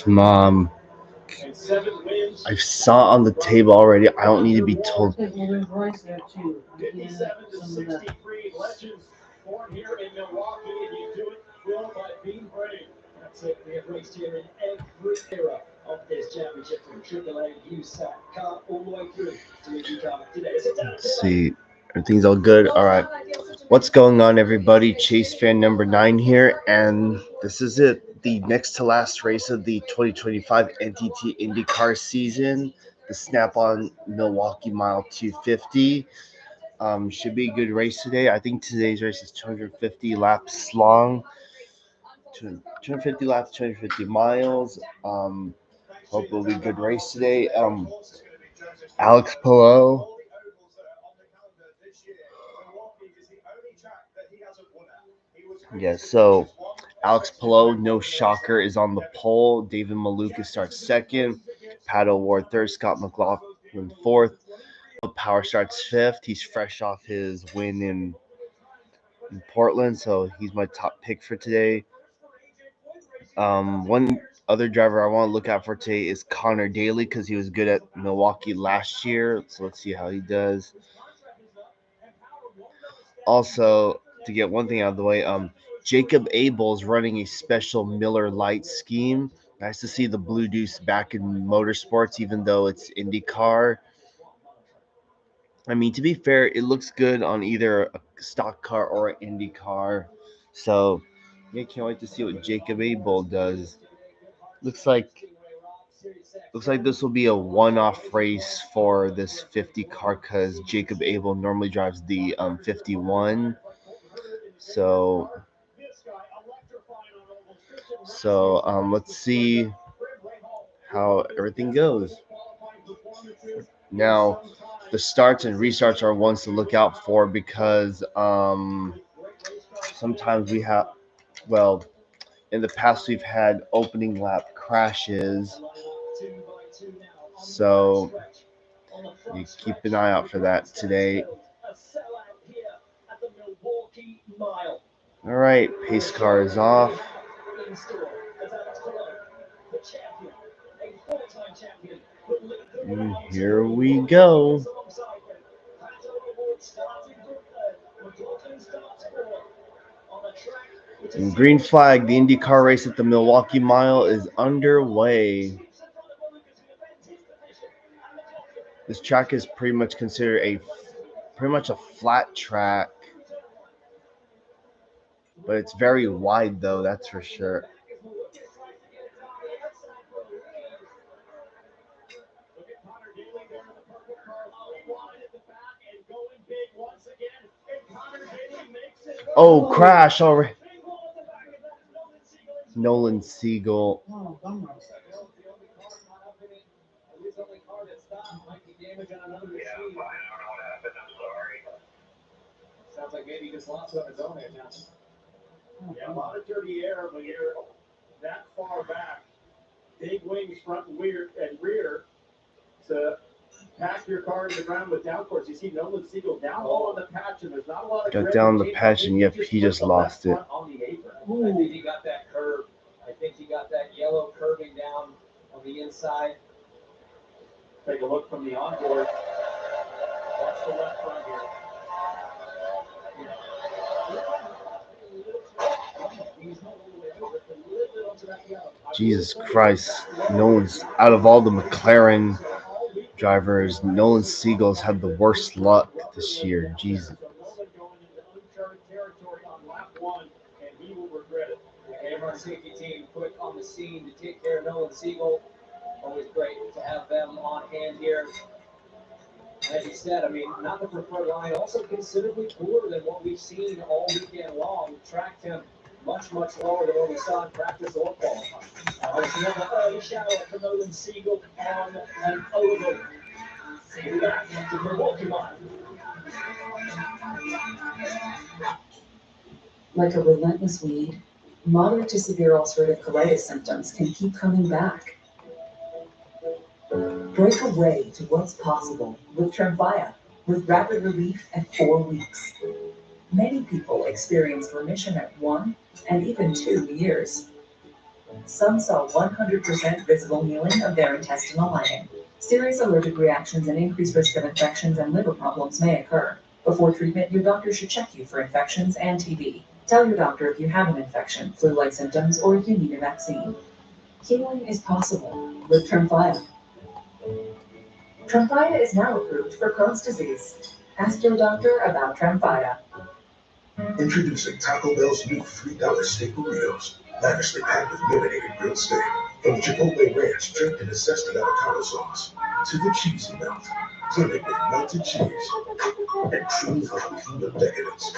Mom. I saw on the table already. I don't need to be told. Let's see. Everything's all good. All right. What's going on, everybody? Chase fan number 9 here, and this is it. The next to last race of the 2025 NTT IndyCar season. The Snap-on Milwaukee Mile 250. Should be a good race today. I think today's race is 250 laps long. 250 laps, 250 miles. Hope it'll be a good race today. Alex Pillow. Yes, so Alex Pillow, no shocker, is on the pole. David Maluka starts second. Pat O'Ward third. Scott McLaughlin fourth. Power starts fifth. He's fresh off his win in Portland, so he's my top pick for today. One other driver I want to look out for today is Connor Daly because he was good at Milwaukee last year. So let's see how he does. Also, to get one thing out of the way, Jacob Abel is running a special Miller Lite scheme. Nice to see the Blue Deuce back in motorsports, even though it's IndyCar. I mean, to be fair, it looks good on either a stock car or an IndyCar. So, yeah, can't wait to see what Jacob Abel does. Looks like this will be a one-off race for this 50 car because Jacob Abel normally drives the 51. So let's see how everything goes. Now, the starts and restarts are ones to look out for because sometimes we have, well, in the past we've had opening lap crashes. So you keep an eye out for that today. All right, pace car is off. And here we go. And green flag, the IndyCar race at the Milwaukee Mile is underway. This track is pretty much considered a flat track, but it's very wide though, that's for sure. Oh, crash already. Nolan Siegel. Sounds like maybe he just lost on his own there, Johnson. Yeah, a lot of dirty air when you're that far back. Big wings front and rear to pack your car to the ground with downforce. You see Nolan Siegel down low on the patch, and there's not a lot of got down the patch, and yep, he just lost it. I think he got that curve. I think he got that yellow curving down on the inside. Take a look from the onboard. Watch the left front here. Jesus Christ. Out of all the McLaren drivers, Nolan Siegel's had the worst luck this year. Jesus. Our safety team put on the scene to take care of Nolan Siegel. Always great to have them on hand here. As you said, I mean, not the preferred line, also considerably cooler than what we've seen all weekend long. Tracked him much lower than what we saw in practice or qualifying. There's another early shout out for Nolan Siegel on an oval. We're back to Milwaukee Mile. Like a relentless weed, moderate to severe ulcerative colitis symptoms can keep coming back. Break away to what's possible with Tremfya, with rapid relief at 4 weeks. Many people experience remission at 1 and even 2 years. Some saw 100% visible healing of their intestinal lining. Serious allergic reactions and increased risk of infections and liver problems may occur. Before treatment, your doctor should check you for infections and TB. Tell your doctor if you have an infection, flu-like symptoms, or if you need a vaccine. Healing is possible with Tremfya. Tremfya is now approved for Crohn's disease. Ask your doctor about Tremfya. Introducing Taco Bell's new $3 steak burritos, lavishly packed with marinated grilled steak, from Chipotle ranch dripped in zested avocado sauce, to the cheesy melt, blended with melted cheese and creamy jalapeno decadence.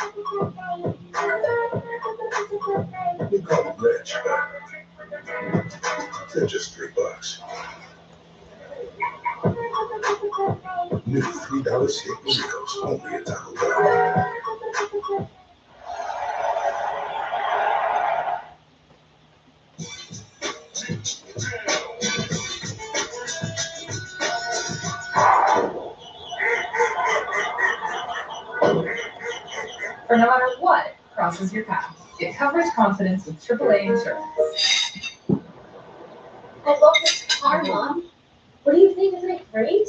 We call it rich, but they're just $3. New $3 steak burritos, only at Taco Bell. For no matter what crosses your path, get coverage confidence with AAA insurance. I love this car, Mom. What do you think? Isn't it great?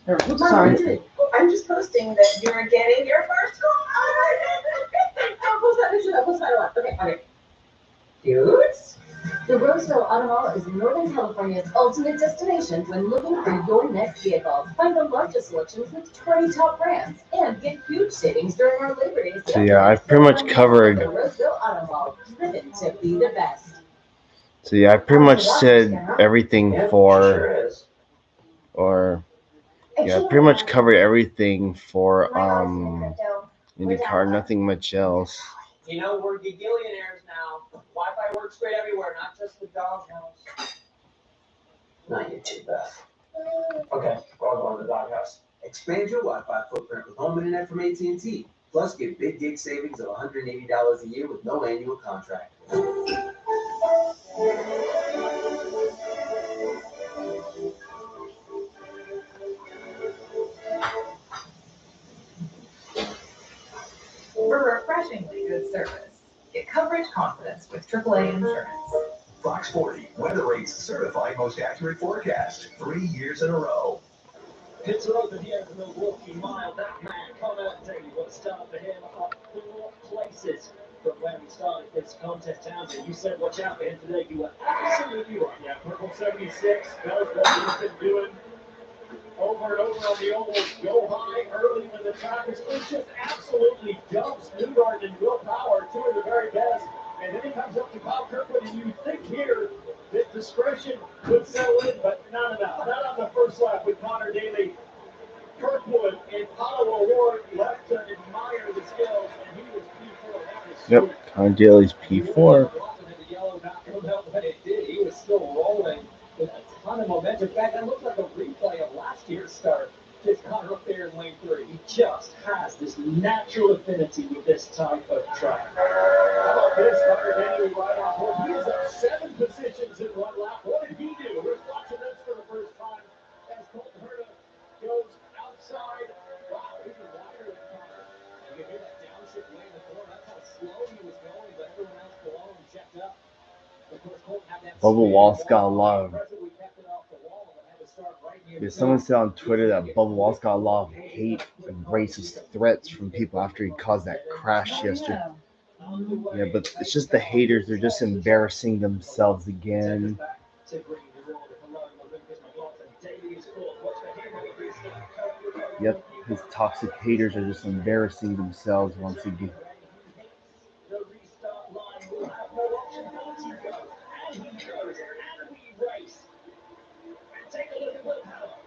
Oops, sorry. I'm just posting that you're getting your first car. Post that. Okay. Dudes? The Roseville Auto Mall is Northern California's ultimate destination when looking for your next vehicle. Find the largest selections with 20 top brands and get huge savings during our Labor Day sale. So yeah, I've pretty much covered. The Roseville Auto Mall, driven to be the best. So yeah, I pretty much said everything for, or yeah, I pretty much covered everything for IndyCar. Nothing much else. You know, we're gigillionaires now. Wi-Fi works great everywhere, not just the doghouse. Not you too, Beth. Okay, we're all going to the doghouse. Expand your Wi-Fi footprint with home internet from AT&T. Plus, get big gig savings of $180 a year with no annual contract. For refreshingly good service, get coverage confidence with AAA insurance. Fox 40, Weather Rate's certified most accurate forecast, 3 years in a row. Pits are open here at the Milwaukee Mile. That man, Connor Daly, will start for him up 4 places from where we started this contest. Townsend, you said watch out for him today. You were absolutely right. Yeah, purple 76. Knows what he's been doing over and over on the oval. Go high early when the track is just absolutely dumps Newgarden and Will Power, two of the very best. And then he comes up to Kyle Kirkwood, and you think here that discretion would settle in, but not enough. Not on the first lap with Connor Daly. Kirkwood and Paulo O'Rourke left to admire the skills, and he was P4. Yep, Connor Daly's P4. He was still rolling with a ton of momentum. In fact, that looked like a replay of last year's start. Just Connor up there in lane 3. He just has this natural affinity with this type of track. How about this? Connor Daly right on board. He is up 7 positions in 1 lap. What did he do? We're watching this for the first time as Colton Herta goes outside. Wow, even wider than Connor. You can hear that downshift way in the corner. That's how slow he was going, but everyone else below him checked up. Bubba Wallace got a lot of. Yeah, someone said on Twitter that Bubba Wallace got a lot of hate and racist threats from people after he caused that crash yesterday. Yeah, but it's just the haters. They're just embarrassing themselves again. Yep, his toxic haters are just embarrassing themselves once again.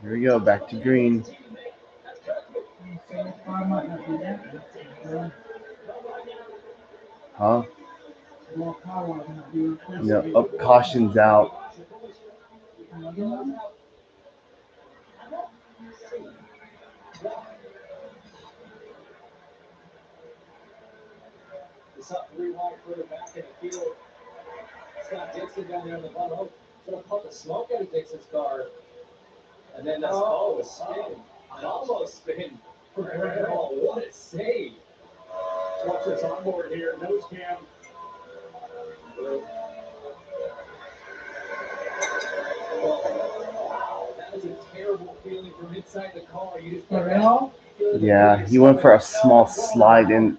Here we go, back to green. Huh? No, up, caution's out. It's up 3 wide further back in the field. Scott Dixon down there in the bottom. Sort of puffed the smoke out of Dixon's car. And then that's a spin. An almost spin. Oh, what a save. Watch this onboard here. Nose cam. feeling from inside the car. You just Yeah, he went for a small slide, and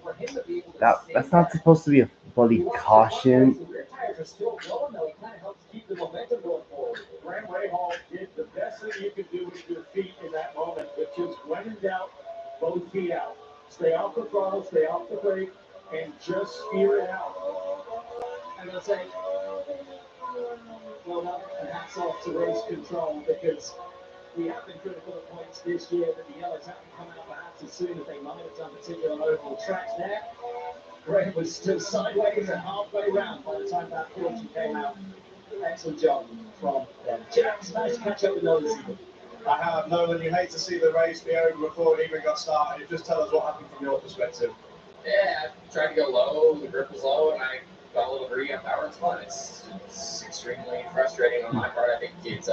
that's not supposed to be a bloody caution. Your tires are still going though. It kind of helps keep the momentum going forward. Graham Rahal did the best thing you could do with your feet in that moment, which is when in doubt, both feet out. Stay off the throttle, stay off the brake, and just steer it out. I'm gonna say, well done, and hats off to race control because we have been critical of points this year that the yellows haven't come out perhaps as soon as they might have done, particularly on oval tracks there. Greg was still sideways and halfway round by the time that caution came out. Excellent job from them. James, nice to catch up with Nolan Siegel. I have. Nolan, you hate to see the race be over before it even got started. Just tell us what happened from your perspective. Yeah, I tried to go low, the grip was low, and I got a little greedy on power and spun. It's extremely frustrating on my part. I think it's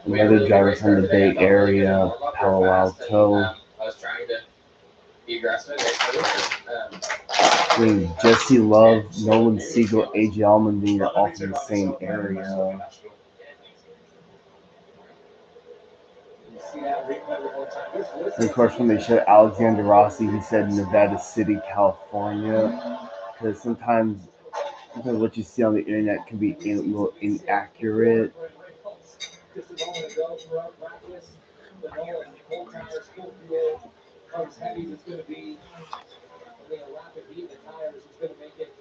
Another driver from the Bay Area, Palo Alto. I was trying to be aggressive. Jesse Love, Nolan Siegel, AJ Allmendinger are all from the same area. And of course, when they showed Alexander Rossi, he said Nevada City, California, because sometimes what you see on the internet can be a little inaccurate. Just a moment ago throughout practice, the Nolan full tires, full fuel, as heavy as it's going to be. Only a rapid heat of the tires is going to make it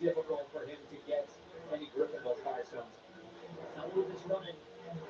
difficult for him to get any grip in those Firestones. Now Lucas running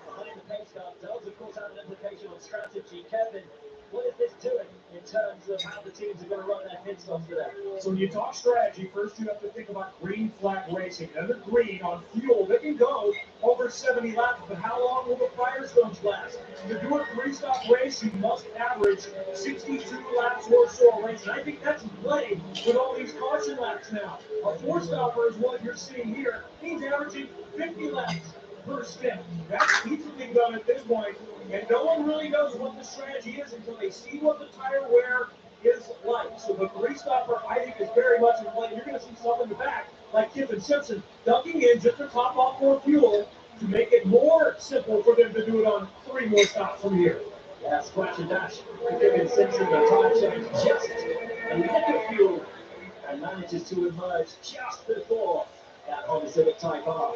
behind the pace car does of course have an implication on strategy. Kevin, what is this doing in terms of how the teams are going to run their pit stops today? So when you talk strategy, first you have to think about green flag racing. Under green on fuel, they can go over 70 laps, but how long will the Firestones last? To do a three-stop race, you must average 62 laps or so a race. And I think that's playing with all these caution laps now. A four-stopper is what you're seeing here. He's averaging 50 laps per step. That's easily done at this point, and no one really knows what the strategy is until they see what the tire wear is like. So the three-stopper, I think, is very much in play. You're going to see some in the back, like Kip and Simpson, ducking in just to top off more fuel to make it more simple for them to do it on 3 more stops from here. Yeah, splash and dash. Kip and Simpson, the tire change just a little fuel and manages to emerge just before that Honda Civic Type R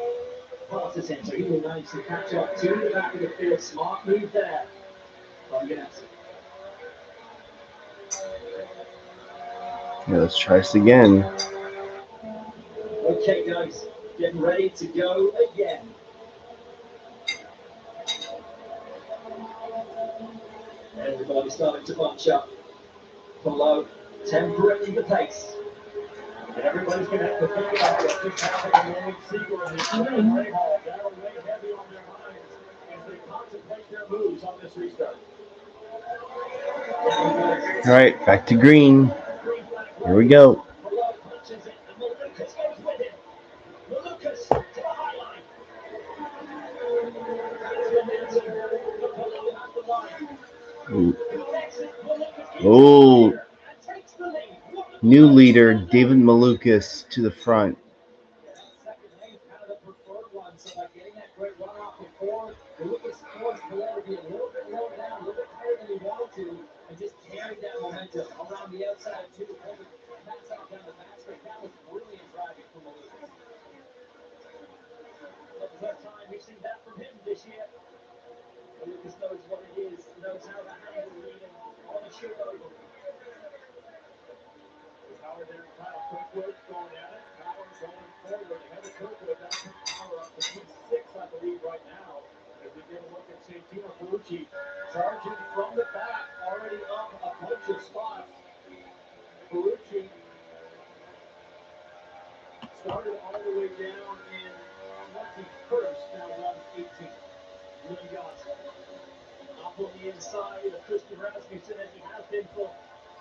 passes him, so he will manage to catch up to the back of the field. Smart move there from Ganassi. Yeah, let's try this again. Okay, guys, getting ready to go again. Everybody starting to bunch up below, tempering the pace. And everybody's going to have to think about what just happened in Nolan Siegel and his Graham Rahal. That'll weigh heavy on their minds as they contemplate their moves on this restart. All right, back to green. Here we go. Oh, new leader, David Malukas to the front. And just carried that momentum around the outside to the point. That's out down the back straight. That was brilliant driving from Malukas. That was our time. We've seen that from him this year. Malukas knows what it is, knows how to handle leading on a short oval. Power there, Kyle Kirkwood going at it. Power going forward. Heather Kirkwood, that's her power up to 6, I believe, right now. As we get a look at Santino Ferrucci charging from the back, already up a bunch of spots. Ferrucci started all the way down in 21st, now runs 18th. Really got Up on the inside of Christian Rasmussen as he has been for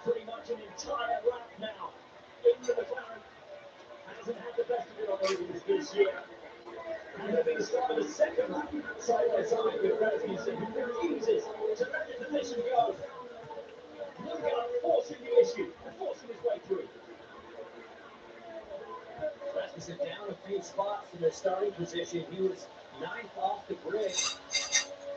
pretty much an entire lap now. Into the McLaren. Hasn't had the best of it on ovals this year. And he'll be the start of the second lap, side by side with Rasmussen, who refuses to let the position go. Look out, forcing the issue and forcing his way through. Rasmussen down a few spots in the starting position. He was 9th off the grid.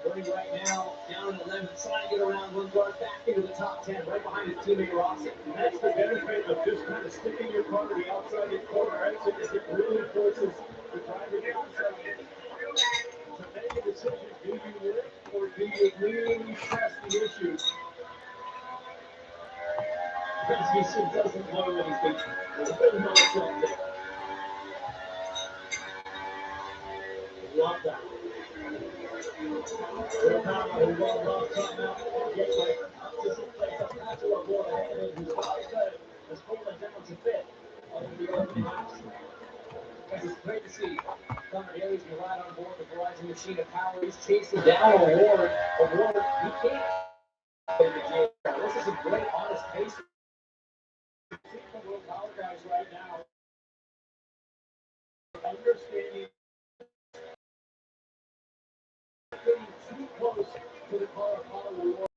Going right now down in 11th. time trying to get around one car back into the top 10, right behind his teammate Rossi. And that's the benefit of just kind of sticking your car to the outside of the corner exit, is it really forces the driver to outside to make a decision. Do you lift or do you really press the issue? He doesn't know that he's beaten. There's a bit of nonsense there. Love that. Will Power, who won last time out at Gateway, up to 6th place, up now to a board ahead of him, who's started third, has fallen down to 5th over the opening laps. It's great to see Connor Daly's been right on board the Verizon machine of power. He's chasing down a Ward. He can't win the game. This is a great, honest pace. The Will Power guys right now understanding getting too close to the car of Power Reward.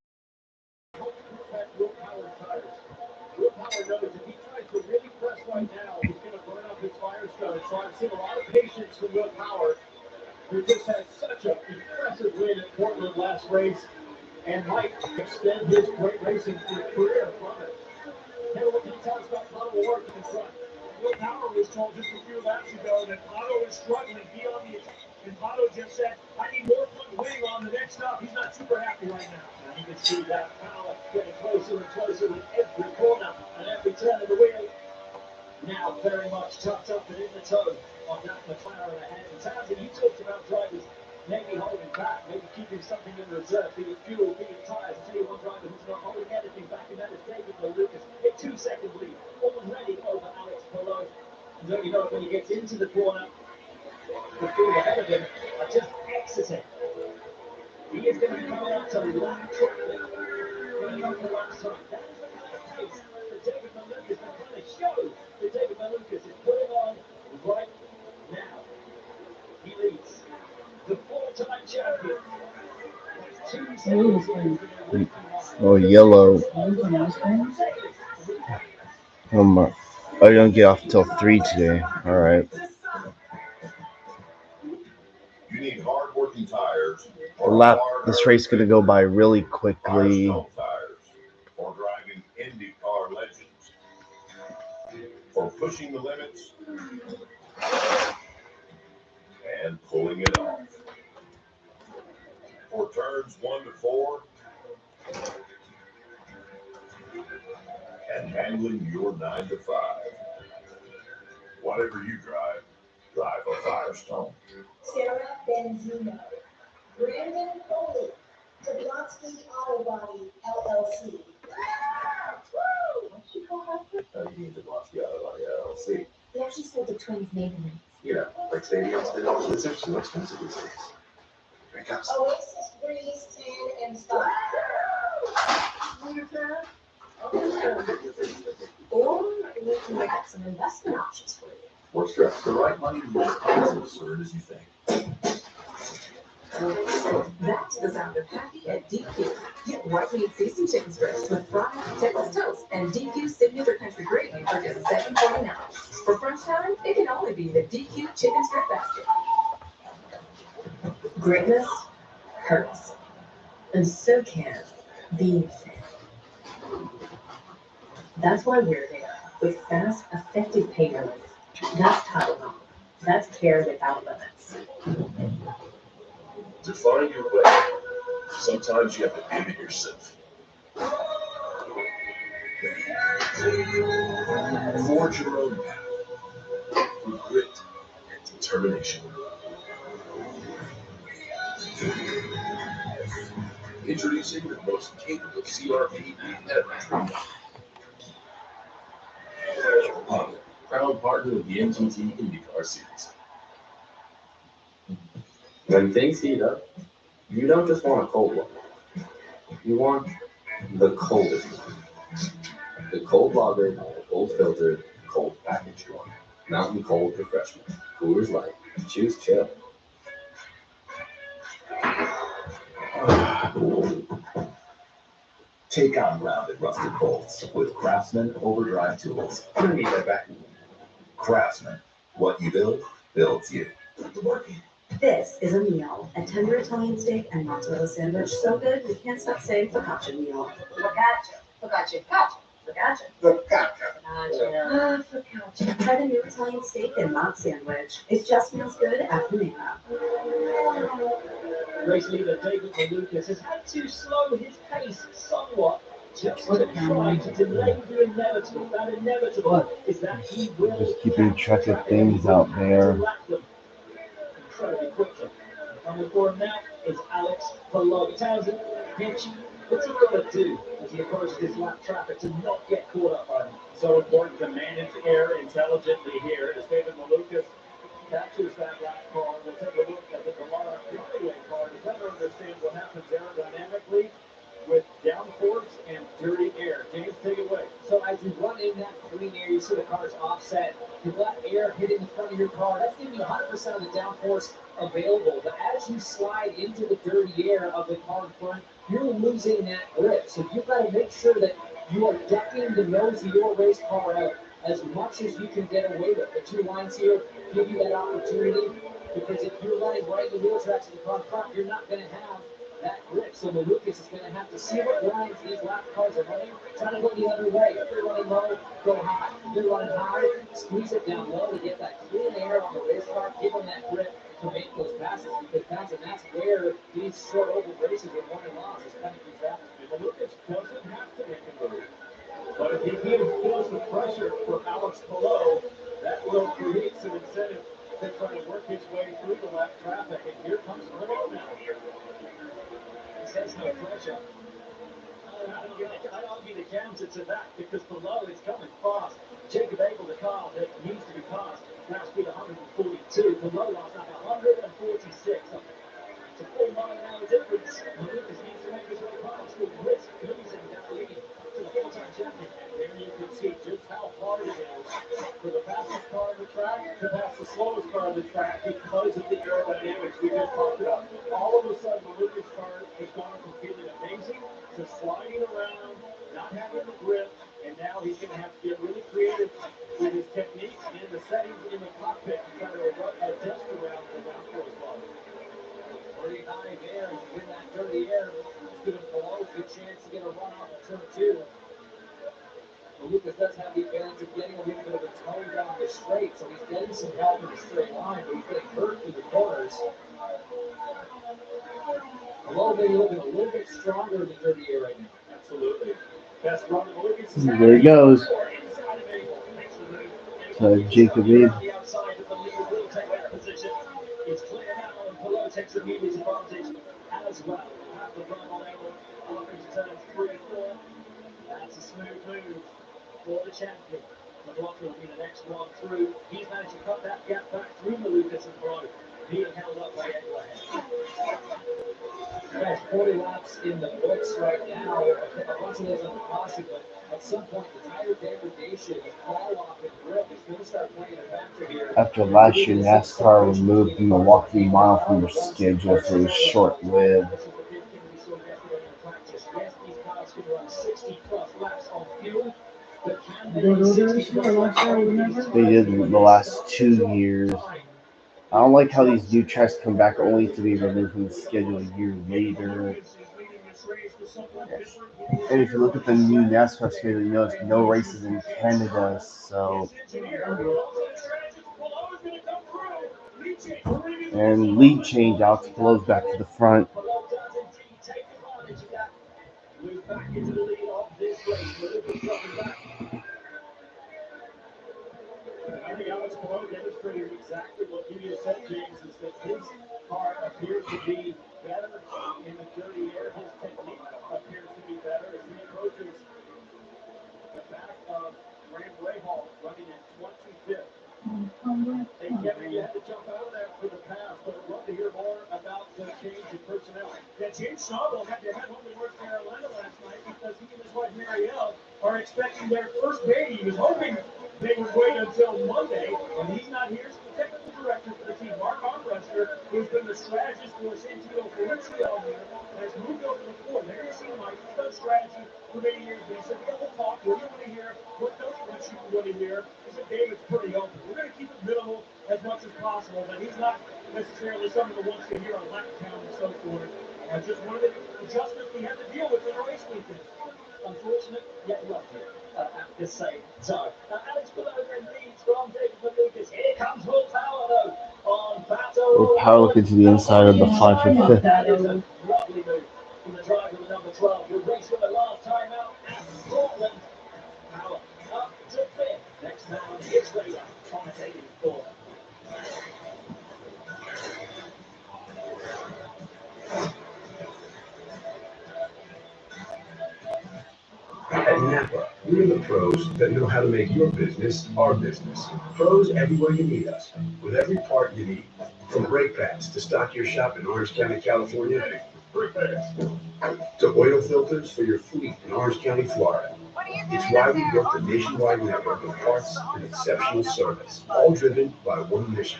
Help protect Will Power's tires. Will Power knows if he tries to really press right now, he's going to burn up his Firestone. So I've seen a lot of patience from Will Power, who just had such an impressive win at Portland last race and might extend his great racing career from it. Taylor, what can you tell us about Power Reward in front? Will Power was told just a few laps ago that Otto is struggling beyond the attack. And Otto just said, I need more fun winning on the next stop. He's not super happy right now. And you can see that power getting closer and closer with every corner and every turn of the wheel. Now very much tucked up and in the toe on that McLaren ahead. And Townsend, you talked about drivers maybe holding back, maybe keeping something in reserve, be it fuel, be it tyres. I'll tell you one driver who's not holding anything back, and that is David Lucas. A 2-second lead already over Alex Palou. And don't you know, when he gets into the corner, the field ahead of him are just exiting. He is going to be coming out to lap traffic. Going to come for last time. That is the pace that David Malukas is trying to show that David Malukas is putting on right now. He leads the 4-time champion. That's 2 seconds. Oh, yellow. Oh my! Oh, you don't get off till 3 today. All right. You need hard-working tires. This race is gonna go by really quickly. Firestone tires for driving IndyCar legends, for pushing the limits and pulling it off, for turns 1 to 4 and handling your 9 to 5. Whatever you drive, drive a Firestone. Sarah Benzino, Brandon Foley, Jablonski Auto Body, LLC. What'd she call her? You need Jablonski Auto Body LLC. He actually said the twins' name in it. You know, like stadiums did. It's actually more expensive these days. Here it comes. Oasis Breeze, Tan, and Star. Or we can look at some investment options for you. More stress. The right money to make as absurd as you think. That's the sound of happy at DQ. Get white meat seasoned chicken strips with fried Texas toast and DQ signature country gravy for just $7.49. For crunch time, it can only be the DQ chicken strip basket. Greatness hurts, and so can being sad. That's why we're there with fast, effective pain relief. That's Tylenol. That's care without limits. To find your way, sometimes you have to end it yourself. Forge your own path with grit and determination. Introducing the most capable CRV ever. Proud partner of the NTT IndyCar series. When things heat up, you don't just want a cold one. You want the coldest one. The cold lagered, cold filtered, cold packaged one. Mountain Cold Refreshment. Coors Light. Choose chill. Take on rounded rusted bolts with Craftsman Overdrive tools. I'm gonna need that back. Craftsman. What you build, builds you. Working. This is a meal, a tender Italian steak and mozzarella sandwich so good we can't stop saying focaccia meal. Focaccia. Focaccia. Focaccia. Focaccia. Focaccia. Try the new Italian steak and mozz sandwich. It just smells good after makeup. Race leader David Malukas has had to slow his pace somewhat just to try to delay the inevitable. That inevitable is that he will Just keeping track of things out there. Incredibly quickly. Coming for him now is Alex Palou. Townsend, Hitch, what's he got to do as he approaches this lap traffic to not get caught up by him? So important to manage air intelligently here as David Malukas captures that lap car. We'll take a look at the Dallara runaway car to better understand what happens aerodynamically with downforce and dirty air. James, take it away. So as you run in that clean air, you see the car's offset. You've got air hitting the front of your car. That's giving you 100% of the downforce available. But as you slide into the dirty air of the car in front, you're losing that grip. So you've got to make sure that you are ducking the nose of your race car out as much as you can get away with. The two lines here give you that opportunity, because if you're running right in the wheel tracks of the car in front, you're not going to have that grip. So Malukas is going to have to see what lines these lap cars are running, try to go the other way. If they're running low, go high. If they're running high, squeeze it down low to get that clean air on the race car, give them that grip to make those passes, because that's where these short oval races are won and lost, is cutting through traffic. Malukas doesn't have to make a move, but if he feels the pressure from Alex Palou, that will create some incentive to try to work his way through the lap traffic. And here comes Palou now. He says no pressure. I'd argue the counter to that, because Palou is coming fast. Jacob Abel, the car that needs to be passed, lap speed 142. Palou last lap 146. It's a 4 mile an hour difference. Malukas needs to make his way past with risk losing that lead to the four-time champion. There you can see just how hard it is for the fastest car on the track to pass the slowest car on the track because of the aerodynamics we just talked about. All of a sudden, Malukas' car has gone from feeling amazing to sliding around, not having the grip, and now he's going to have to get really creative with his techniques and the settings in the cockpit to try to adjust around the downforce bar. Pretty high there, and in that dirty air, it's giving Palou a good chance to get a run off of turn two. Malukas does have the advantage of getting a little bit of a tone down the straight, so he's getting some help in the straight line, but he's getting hurt through the corners. Palou maybe looking a little bit stronger in the dirty air right now. Absolutely. Best run of Malukas. There he goes. So Jacob Abe. The outside of the leader will take that position. It's clear now, and Palou takes immediate advantage as well. Half the run on Abel, up into turns 3 and 4. That's a smooth move for the champion. McLaughlin will be the next one through. He's managed to cut that gap back through Malukas and Palou, being held up by Abel ahead. There's 40 laps in the books right now. A bunch of those on the caution, but at some point, the tire degradation, the fall off in grip is going to start playing a factor here. After last year, NASCAR removed the Milwaukee Mile from their schedule, so it was short-lived. This is the big thing we saw yesterday in practice. Yes, these cars can run 60-plus laps on fuel, but can they run 60-plus laps on They did the last 2 years. I don't like how these new tracks come back only to be removed from the schedule a year later. And if you look at the new NASCAR schedule, you know there's no races in Canada, so. And lead change out, Palou's back to the front. Move back into the lead of this race. Malukas dropping back. I think Alex Palou demonstrated exactly what you said, James, is that his car appears to be better in the dirty air. His technique appears to be better as he approaches the back of Graham Rahal, running at 25th. And Kevin, you had to jump out of there for the pass, but I'd love to hear more about the change in personnel. Yeah, James Schnabel had to head home to North Carolina last night because he and his wife Marielle are expecting their first baby. He was hoping they would wait until Monday, and he's not here. So the technical director for the team, Mark Armbruster, who's been the strategist for Santino Felicio here, has moved over to the floor. They're going to see Mike. He's done strategy for many years, but he said, yeah, we'll talk. What do you want to hear? What don't you want to hear? He said, David's pretty open. We're going to keep it minimal as much as possible, but he's not necessarily someone that wants to hear a lap count and so forth. Just one of the adjustments we had to deal with in the race weekend. Unfortunate, yet lovely at the same time. Alex Below then leads from David Lucas. Here comes Will Power, though, on battle. Will Power looking to the inside of the 5 and 5. That is a lovely move from the driver with number 12, who raced for the last time out at Portland. Power up to 5th. Next man is Raider on a 84. At Napa, we're the pros that know how to make your business our business. Pros everywhere you need us, with every part you need. From brake pads to stock your shop in Orange County, California, brake pads, to oil filters for your fleet in Orange County, Florida. It's why we built a nationwide network of parts and exceptional service, all driven by one mission: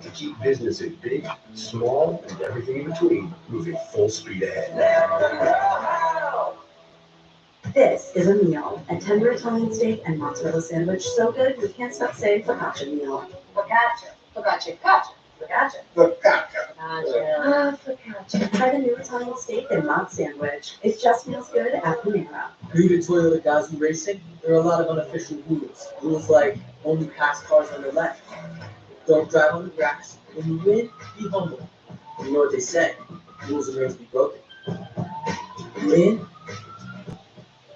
to keep businesses big, small, and everything in between moving full speed ahead. This is a meal, a tender Italian steak and mozzarella sandwich so good you can't stop saying focaccia meal. Focaccia. Focaccia. Focaccia. Focaccia. Focaccia. Focaccia. Try the new Italian steak and mod sandwich. It just feels good at Panera. New to Toyota Gazoo Racing, there are a lot of unofficial rules. Rules like only pass cars on the left. Don't drive on the grass. When you win, be humble. You know what they say, rules are meant to be broken. Win.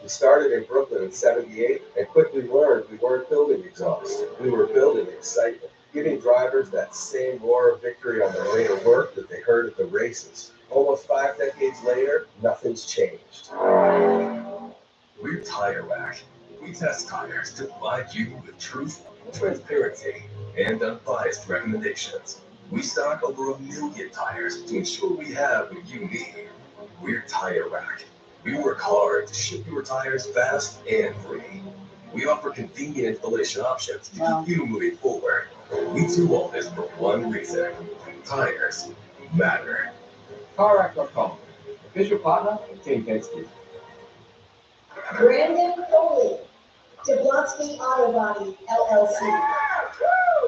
We started in Brooklyn in '78 and quickly learned we weren't building exhaust. We were building excitement, giving drivers that same roar of victory on their way to work that they heard at the races. Almost 5 decades later, nothing's changed. We're Tire Rack. We test tires to provide you with truth, transparency, and unbiased recommendations. We stock over 1 million tires to ensure we have what you need. We're Tire Rack. We work hard to ship your tires fast and free. We offer convenient installation options to keep you moving forward. We do all this for one reason: tires matter. CarRack.com. Official partner, Team Penske. Brandon Foley. Jablonski Auto Body, LLC.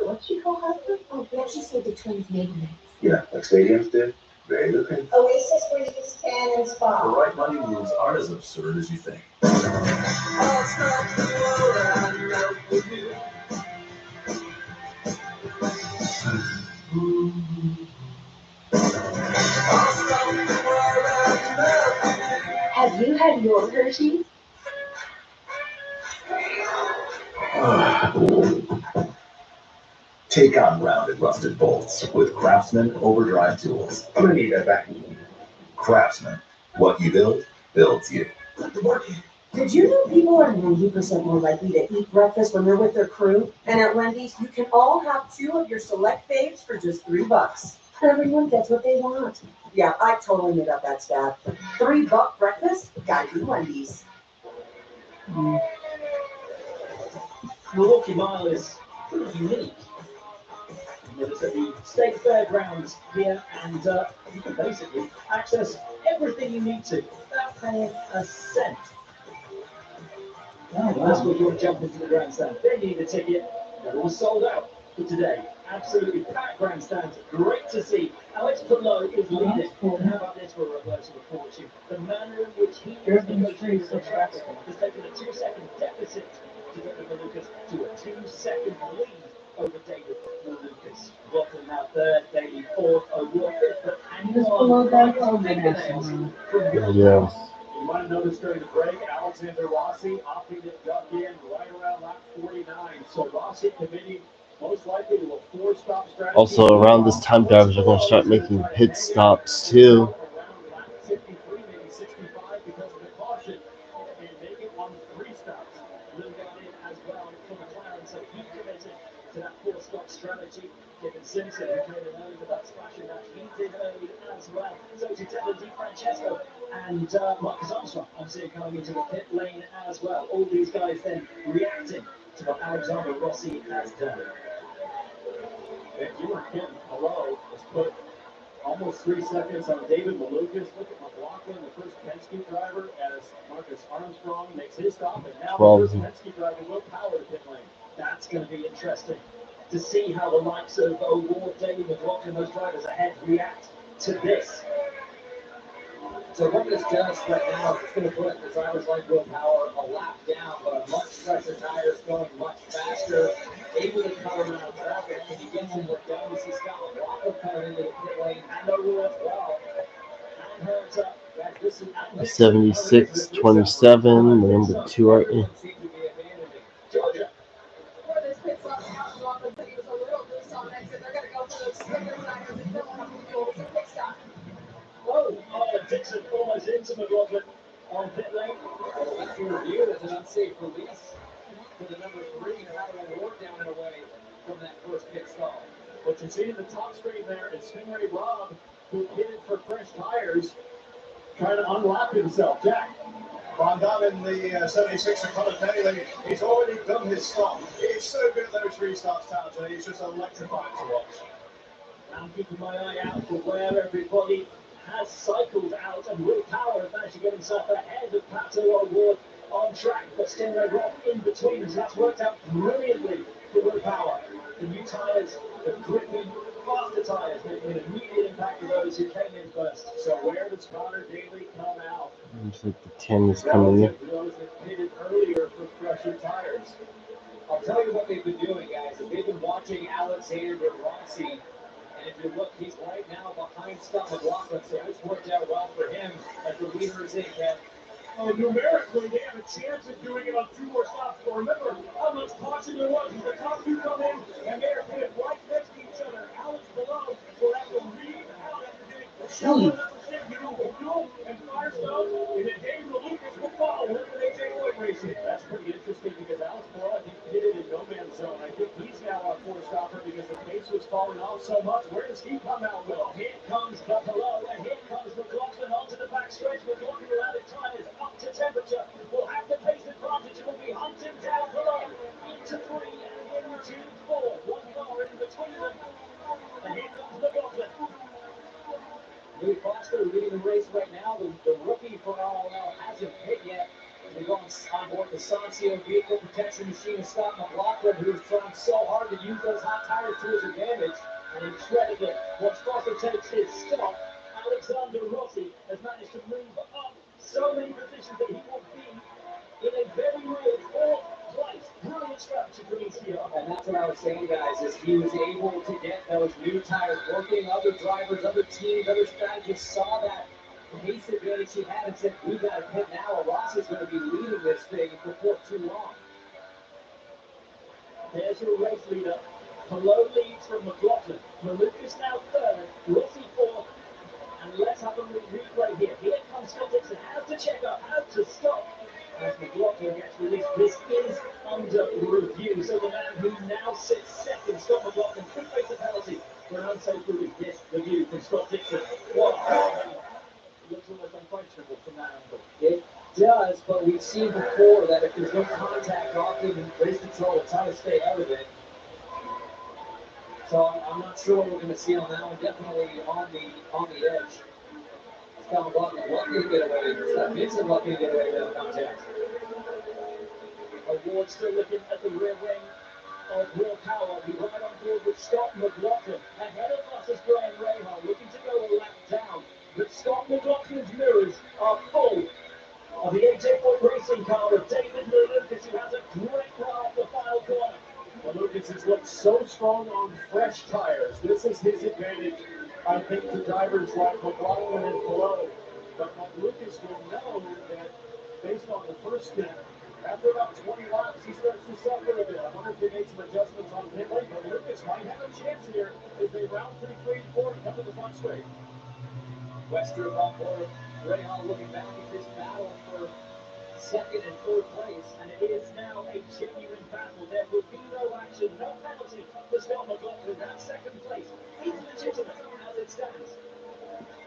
What'd she call her? Oh, yeah, she said the twins' maiden name. Yeah, like stadiums did. Very looking. Oasis Breeze Tan and The Spa. right money rules aren't as absurd as you think. Have you had your Hershey's? Take on rounded rusted bolts with Craftsman Overdrive tools. I'm gonna need that back. Craftsman, what you build, builds you. Did you know people are 90% more likely to eat breakfast when they're with their crew? And at Wendy's, you can all have 2 of your select faves for just $3. Everyone gets what they want. Yeah, I totally made up that stat. $3 breakfast? Gotta be Wendy's. Milwaukee Mile is pretty unique. It's at the State Fairgrounds here, and you can basically access everything you need to without paying a cent. That's what you want to jump into the grandstand. Then you need a ticket. They're all sold out for today. Absolutely packed grandstands. Great to see. Alex Below is leading. And how about this for a reversal of fortune? The manner in which he is negotiating the traffic has taken a 2-second deficit to David Malukas to a 2-second lead over David Malukas. Brooklyn now 3rd, Daly 4th, O'Rourke 5th, but hanging on fingernails from Yeah. You might have noticed during the break, Alexander Rossi opting to duck in right around lap 49. So Rossi committing most likely to a 4-stop strategy. Also, around this time, drivers are going to start making pit stops too. Around lap 53, maybe 65 because of the caution, and make it on 3 stops. Lou got in as well for McLaren, so he committed to that 4-stop strategy. Kevin Simpson, who came in early with that splashing match, he did early as well. So to Tevin DiFrancesco and Marcus Armstrong, obviously coming into the pit lane as well. All these guys then reacting to what Alexander Rossi has done. If you were getting below, was put almost 3 seconds on David Malukas. Look at McLaughlin, the first Penske driver, as Marcus Armstrong makes his stop, and now the first Penske driver will power the pit lane. That's going to be interesting. to see how the likes of O'Ward, Daly, McLaughlin, those drivers ahead react to this. So what this does right now is it's going to put the drivers like Will Power a lap down, but on much fresher tires, going much faster, able to cover around traffic. Can you get some work done? You see Scott McLaughlin coming into the pit lane and O'Ward as well. Alan Hearns up. Guys, this is 76-27. The number 2 are in. Georgia. For this pit stop, Scott McLaughlin said he was a little loose on exit. They're going to go for those sticker tires and fill up the fuel. So pit stop. Oh, Dixon almost into McLaughlin on pit lane. After review, there's an unsafe release for the number 3 and out of O'Ward down and away from that first pit stall. What you see in the top screen there is Stingray Rob, who pitted for fresh tires, trying to unlap himself. Jack. Van Dam in the 76 of Colin Daly. He's already done his stop. He's so good at those restarts, Townsend. He's just electrifying to watch. I'm keeping my eye out for where everybody has cycled out, and Will Power has managed to get himself ahead of Pato O'Ward on track, but Stingray Rock in between, so that's worked out brilliantly for Will Power. The new tyres, the grippy, faster tyres, making an immediate impact to those who came in first. So where does Connor Daly come out? Looks like the 10 is coming in. Those that pitted earlier for fresher tires. I'll tell you what they've been doing, guys. They've been watching Alexander Rossi. And if you look, he's right now behind Scott McLaughlin, so it's worked out well for him as the leader is in, Ken. Numerically, they have a chance of doing it on 2 more stops. But remember how much caution there was. The top 2 come in, and they're pitted right next to each other. Alex below will have to read out after getting and Firestone, and then Dave Lucas will follow him in AJ Lloyd racing. That's pretty interesting because Alex below, I think, pitted in no man's zone. I think he's now our 4-stopper because the pace was falling off so much. Where does he come out, Will? Here comes Buffalo, and here comes McLaughlin onto the back stretch. McLaughlin will have his tires up to temperature. Will have the pace advantage. It will be hunting down below into 3 and into 4. 1 car in between them. And here comes McLaughlin. Louis Foster leading the race right now. The rookie for RLL hasn't hit yet. They're going on board the Sancio vehicle protection machine. Scott McLaughlin, who's trying so hard to use those hot tires to his advantage. And incredibly, once Foster takes his stop, Alexander Rossi has managed to move up so many positions that he will be in a very real 4th place. Brilliant strategy for ECR. And that's what I was saying, guys, is he was able to get those new tires working. Other drivers, other teams, other strategists saw that pace advantage he had and said, we got to pit now, or Ross is going to be leading this thing before too long. There's your race leader. Palou leads from McLaughlin. Malukas now 3rd. Rossi 4th. And let's have a replay here. Here comes Scott Dixon. Has to check up, has to stop. As McLaughlin gets released, this is under review. So the man who now sits 2nd, Scott McLaughlin, could face a penalty for an unsafe release. Yes, review from Scott Dixon. What? It looks almost unquestionable from that angle. It does, but we've seen before that if there's no contact, often race control will try to stay out of it. So I'm not sure what we're going to see on that one. Definitely on the edge. Scott McLaughlin lucky to get away. Scott Dixon lucky to get away with that contact. O'Ward still looking at the rear wing of Will Power. Be right on board with Scott McLaughlin. Ahead of us is Graham Rahal, looking to go a lap down. But Scott McLaughlin's mirrors are full of the AJ Boyd racing car of David Lucas, who has a great run off the final corner. Lucas has looked so strong on fresh tires. This is his advantage, I think, to drivers like McLaughlin and below. But Lucas will know that based on the first stint, after about 20 laps, he starts to suffer a bit. I wonder if they made some adjustments on pit lane, but Lucas might have a chance here as they round through 3 and 4 and come to the front straight. Western on board. Rahal looking back at this battle for 2nd and 3rd place, and it is now a genuine battle. There will be no action, no penalty for Scott McLaughlin. That 2nd place is legitimate as it stands.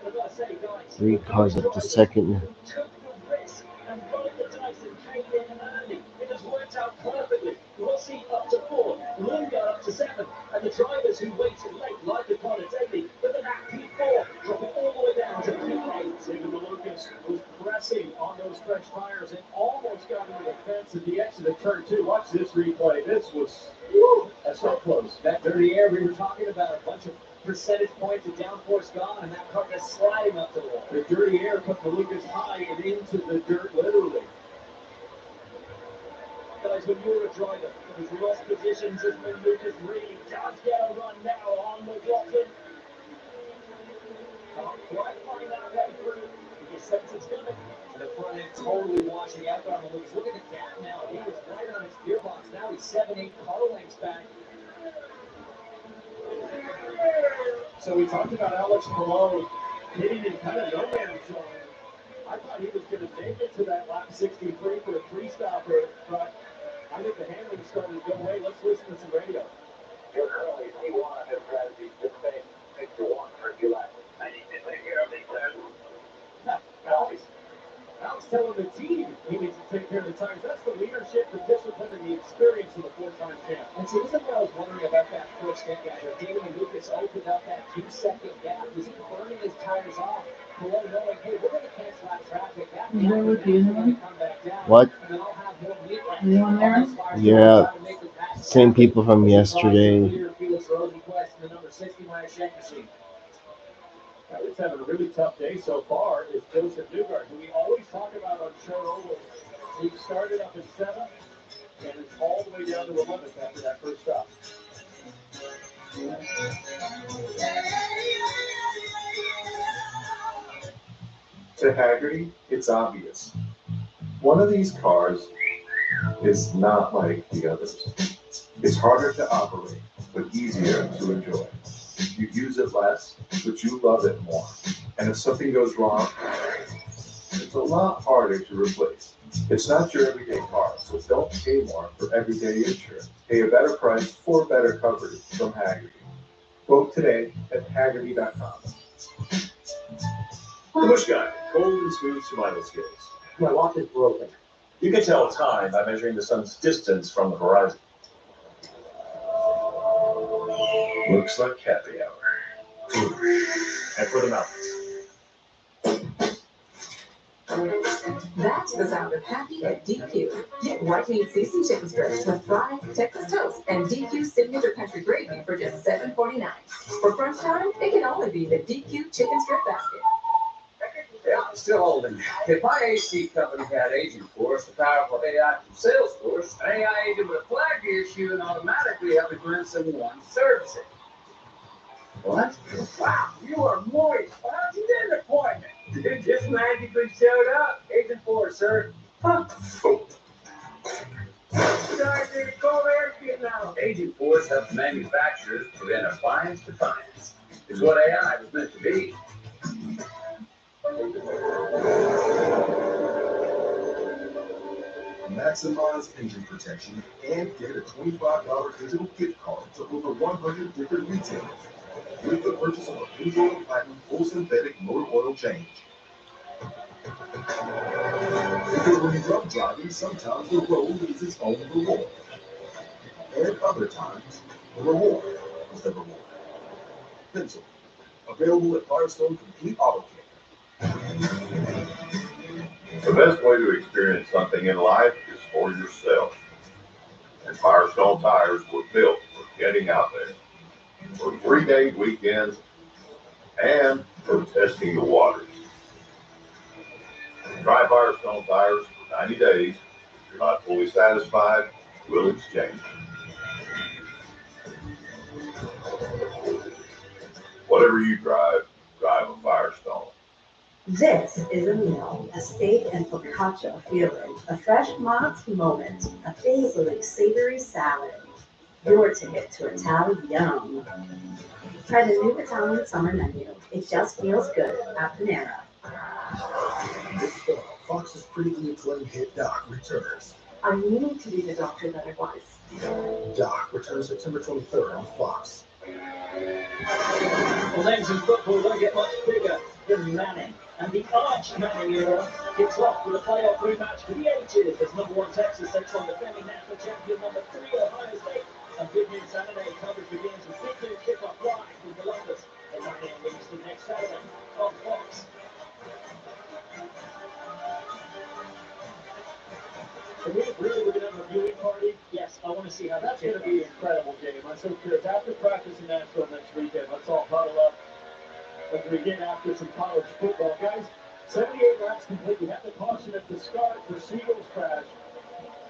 But as I say, guys, 3 cars up to 2nd. took the risk and rolled the dice and came in early. It has worked out perfectly. Rossi up to 4, Lunga up to 7, and the drivers who waited late, like the Connor Daly, with an at P4, dropping all the way down to P8. David Lucas was pressing on those fresh tires and almost got into the fence at the exit of turn 2. Watch this replay. This was a so close. That dirty air we were talking about, a bunch of percentage points of downforce gone, and that car is sliding up the wall. The dirty air put the Lucas high and into the dirt, literally. Guys, when you were a driver, it was lost positions as when Lucas really does get a run now on McLaughlin. Can't quite find that way through. You can sense it's coming. And the front end totally washing out on the Lucas. Look at the gap now. He was right on his gearbox. Now he's 7-8 car lengths back. So we talked about Alex Palou hitting in kind of no man's zone. I thought he was going to make it to that lap 63 for a three-stopper, but I think the handling started to go away. Let's listen to some radio. You're currently P1 on his strategy. Just say, make your one for a few laps. I need to take care of these Alex telling the team he needs to take care of the tires. That's the leadership, the discipline, and the experience of the four-time champ. And so this is what I was wondering about that first stint, guys. David and Lucas opened up that 2-second gap. Was he burning his tires off? Below knowing, hey, we're going to cancel out traffic. That gap is going to come back down. What? And then I'll have more meat. Anyone there? Yeah. Same people from yesterday. Felix Rosenquist and the number 60 Meyer Shank machine. He's having a really tough day so far. Is Joseph Newgard, who we always talk about on Short Oval. He started up at 7th, and it's all the way down to 11th after that first stop. To Haggerty, it's obvious. One of these cars is not like the others. It's harder to operate, but easier to enjoy. You use it less, but you love it more. And if something goes wrong, it's a lot harder to replace. It's not your everyday car, so don't pay more for everyday insurance. Pay a better price for better coverage from Haggerty. Quote today at Haggerty.com. The Bush Guy, cold and smooth survival skills. My watch is broken. You can tell time by measuring the sun's distance from the horizon. Looks like happy hour. And for the mountains. That's the sound of happy at DQ. Get white meat seasoned chicken strips with fried Texas toast and DQ signature country gravy for just $7.49. For crunch time, it can only be the DQ chicken strip basket. Yeah, I'm still holding. If my AC company had agent force, the powerful AI from Salesforce, an AI agent with a flag issue and automatically help me learn someone service it. What? Wow, you are moist. Why don't you get an appointment? It just magically showed up. Agent Force, sir. Huh. Sorry, dude, call there now. Agent Force helps manufacturers prevent appliance defiance. Is what AI was meant to be. Maximize engine protection and get a $25 digital gift card to over 100 different retailers with the purchase of a Blue Oil Platinum full synthetic motor oil change. Because when you love driving, sometimes the road is its own reward. And other times, the reward is the reward. Pencil. Available at Firestone Complete Auto Care. The best way to experience something in life is for yourself. And Firestone tires were built for getting out there. For 3-day weekends and for testing the waters. Try Firestone tires for 90 days. If you're not fully satisfied, we'll exchange. Whatever you drive, drive a Firestone. This is a meal, a steak and focaccia feeling, a fresh Mott's moment, a basilic savory salad. Your ticket to Italian. Try the new Italian summer menu. It just feels good at Panera. This fall, Fox's critically acclaimed hit Doc returns. I'm meaning to be the doctor that I was. Doc returns September 23rd on Fox. The legs in football don't get much bigger than Manning. And the arch Manning era kicks off with a playoff rematch for the ages as number 1 Texas takes on defending national champion number 3 Ohio State. A big news Saturday coverage begins with big news kickoff live from Columbus. And 9 a.m. Livingston next Saturday on Fox. Are we really going to have a viewing party? Yes, I want to see how that's going to be an incredible game. I'm so curious. After practice in Nashville next weekend, let's all huddle up like we did after some college football. Guys, 78 laps complete. We have the caution at the start for Siegel's crash.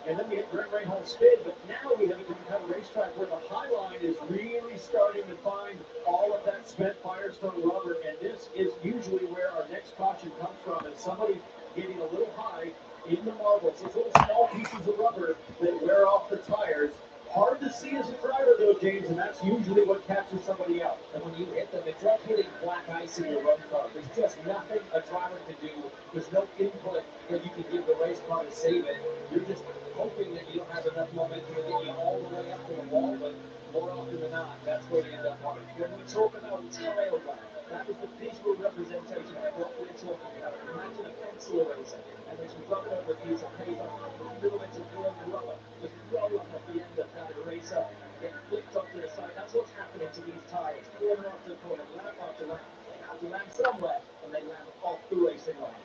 And then we hit Greg Rahal spin, but now we have a different kind of racetrack where the high line is really starting to find all of that spent Firestone rubber, and this is usually where our next caution comes from, and somebody getting a little high in the marbles. Those little small pieces of rubber that wear off the tires. Hard to see as a driver, though, James, and that's usually what catches somebody out. And when you hit them, it's like hitting black ice in your road car. There's just nothing a driver can do. There's no input that you can give the race car to save it. You're just hoping that you don't have enough momentum to get you all the way up to the wall, but more often than not, that's where you end up hard. When we talk about trail run, that is the visual representation of what we're talking about. Imagine a pencil eraser, and as you rub it over a piece of paper, the filaments of glowing rubber just roll up at the end of that eraser, get flipped off to the side. That's what's happening to these tires, corner after corner, lap after lap. They have to land somewhere, and they land off the racing line.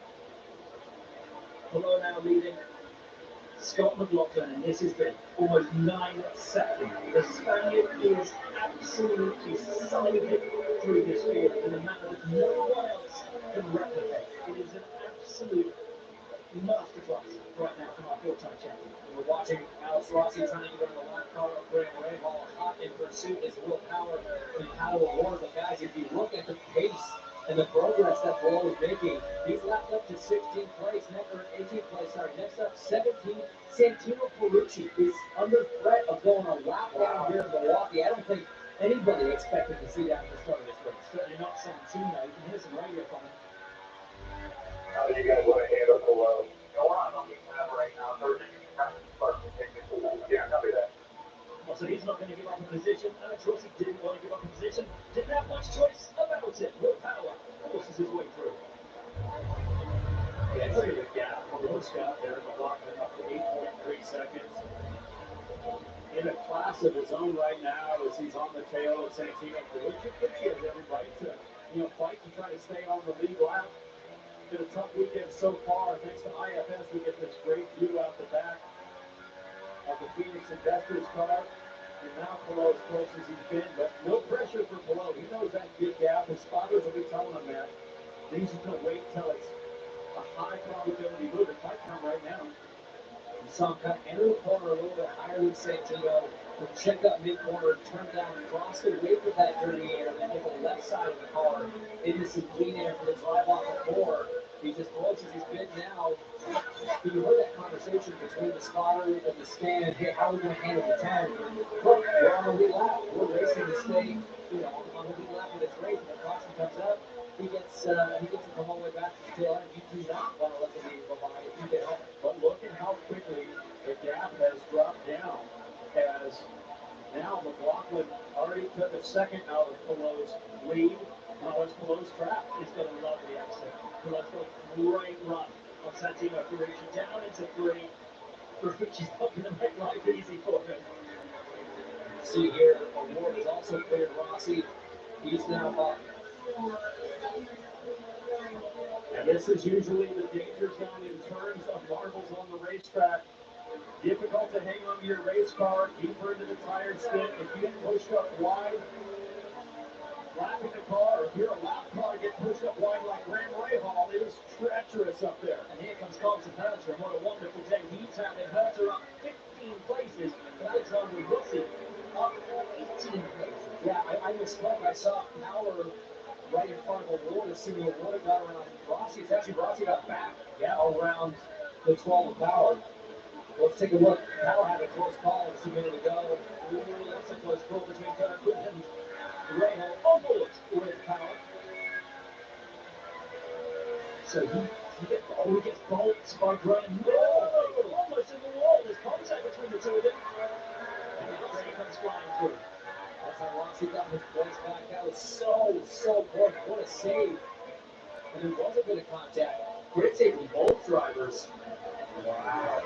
Below now leading Scott McLaughlin, and this has been almost 9 seconds. The Spaniard is absolutely sailing through this field in a manner that no one else can replicate. It is an absolute masterclass right now from our four-time champion. We're watching Alex Rossi trying to run the lap car of Graham Rahal, hot in pursuit as Will Power and Paddle Award. But guys, if you look at the pace and the progress that Blow is making, he's lapped up to 16th place, next or 18th place, sorry. Next up, 17th. Santino Ferrucci is under threat of going a lap down here in Milwaukee. I don't think anybody expected to see that at the start of this race. Certainly not Santino. You can hear some radio comment. How do you guys want to handle Below? We're on the plan right now. Yeah, copy that. Well, so he's not going to give up a position. Alex Rossi didn't want to give up a position. Didn't have much choice about it. Will Power forces his way through. Yeah, look at the gap on the Scott there. McLaughlin up to 8.3 seconds. In a class of his own right now as he's on the tail of Santino Ferrucci. He has every right to, fight to try to stay on the lead route. Been a tough weekend so far. Thanks to IFS, we get this great view out the back of the Phoenix Investors car. And now Pelot as close as he's been, but no pressure for Pelot. He knows that big gap. His spotters will be telling him that. He's just going to wait until it's a high probability move. It might come right now. You saw him kind of enter the corner a little bit higher than Santino, would check up mid-corner, turn down, cross the way for that dirty air, and then hit the left side of the car into some clean air for the drive off the floor. He's as close as he's been now. You heard that conversation between the spotter and the stand. Hey, how are we going to handle the 10? Look, we're on the lead lap. We're racing to stay, on the lead lap of this race. When the caution comes up, he gets to come all the way back to the tail end. You do not want to let the lead go by if you can help it. But look at how quickly the gap has dropped down as now McLaughlin already took a second out of Pelot's lead. Now it's Pelot's trap. He's going to love the exit. Pelot's got a great run on Santino Ferrucci down into 3. Ferrucci's not going to make life easy for him. See here, Award has also cleared Rossi. He's now up. And this is usually the danger zone in terms of marbles on the racetrack. Difficult to hang on to your race car, deeper into the tire spin. If you get pushed up wide, lapping the car, or if you're a lap car, get pushed up wide like Graham Rahal, it is treacherous up there. And here comes Carlton Herter. What a wonderful day he's having. Herter up 15 places. And Alexander Rossi up 18 places. Yeah, I misspoke. I saw Power right in front of Award. Assuming Award got around Rossi. It's actually Rossi got back. Yeah, around the 12 of Power. Let's take a look. Power had a close call just a minute ago. Ooh, that's a close call between Herter and Rahal. Almost with Power. So he gets bolts by Graham. No! Almost in the wall. There's contact between the two of them. And now Graham comes flying through. That's how Rossi got his place back. That was so close. What a save. And there was a bit of contact. Great save from both drivers. Wow.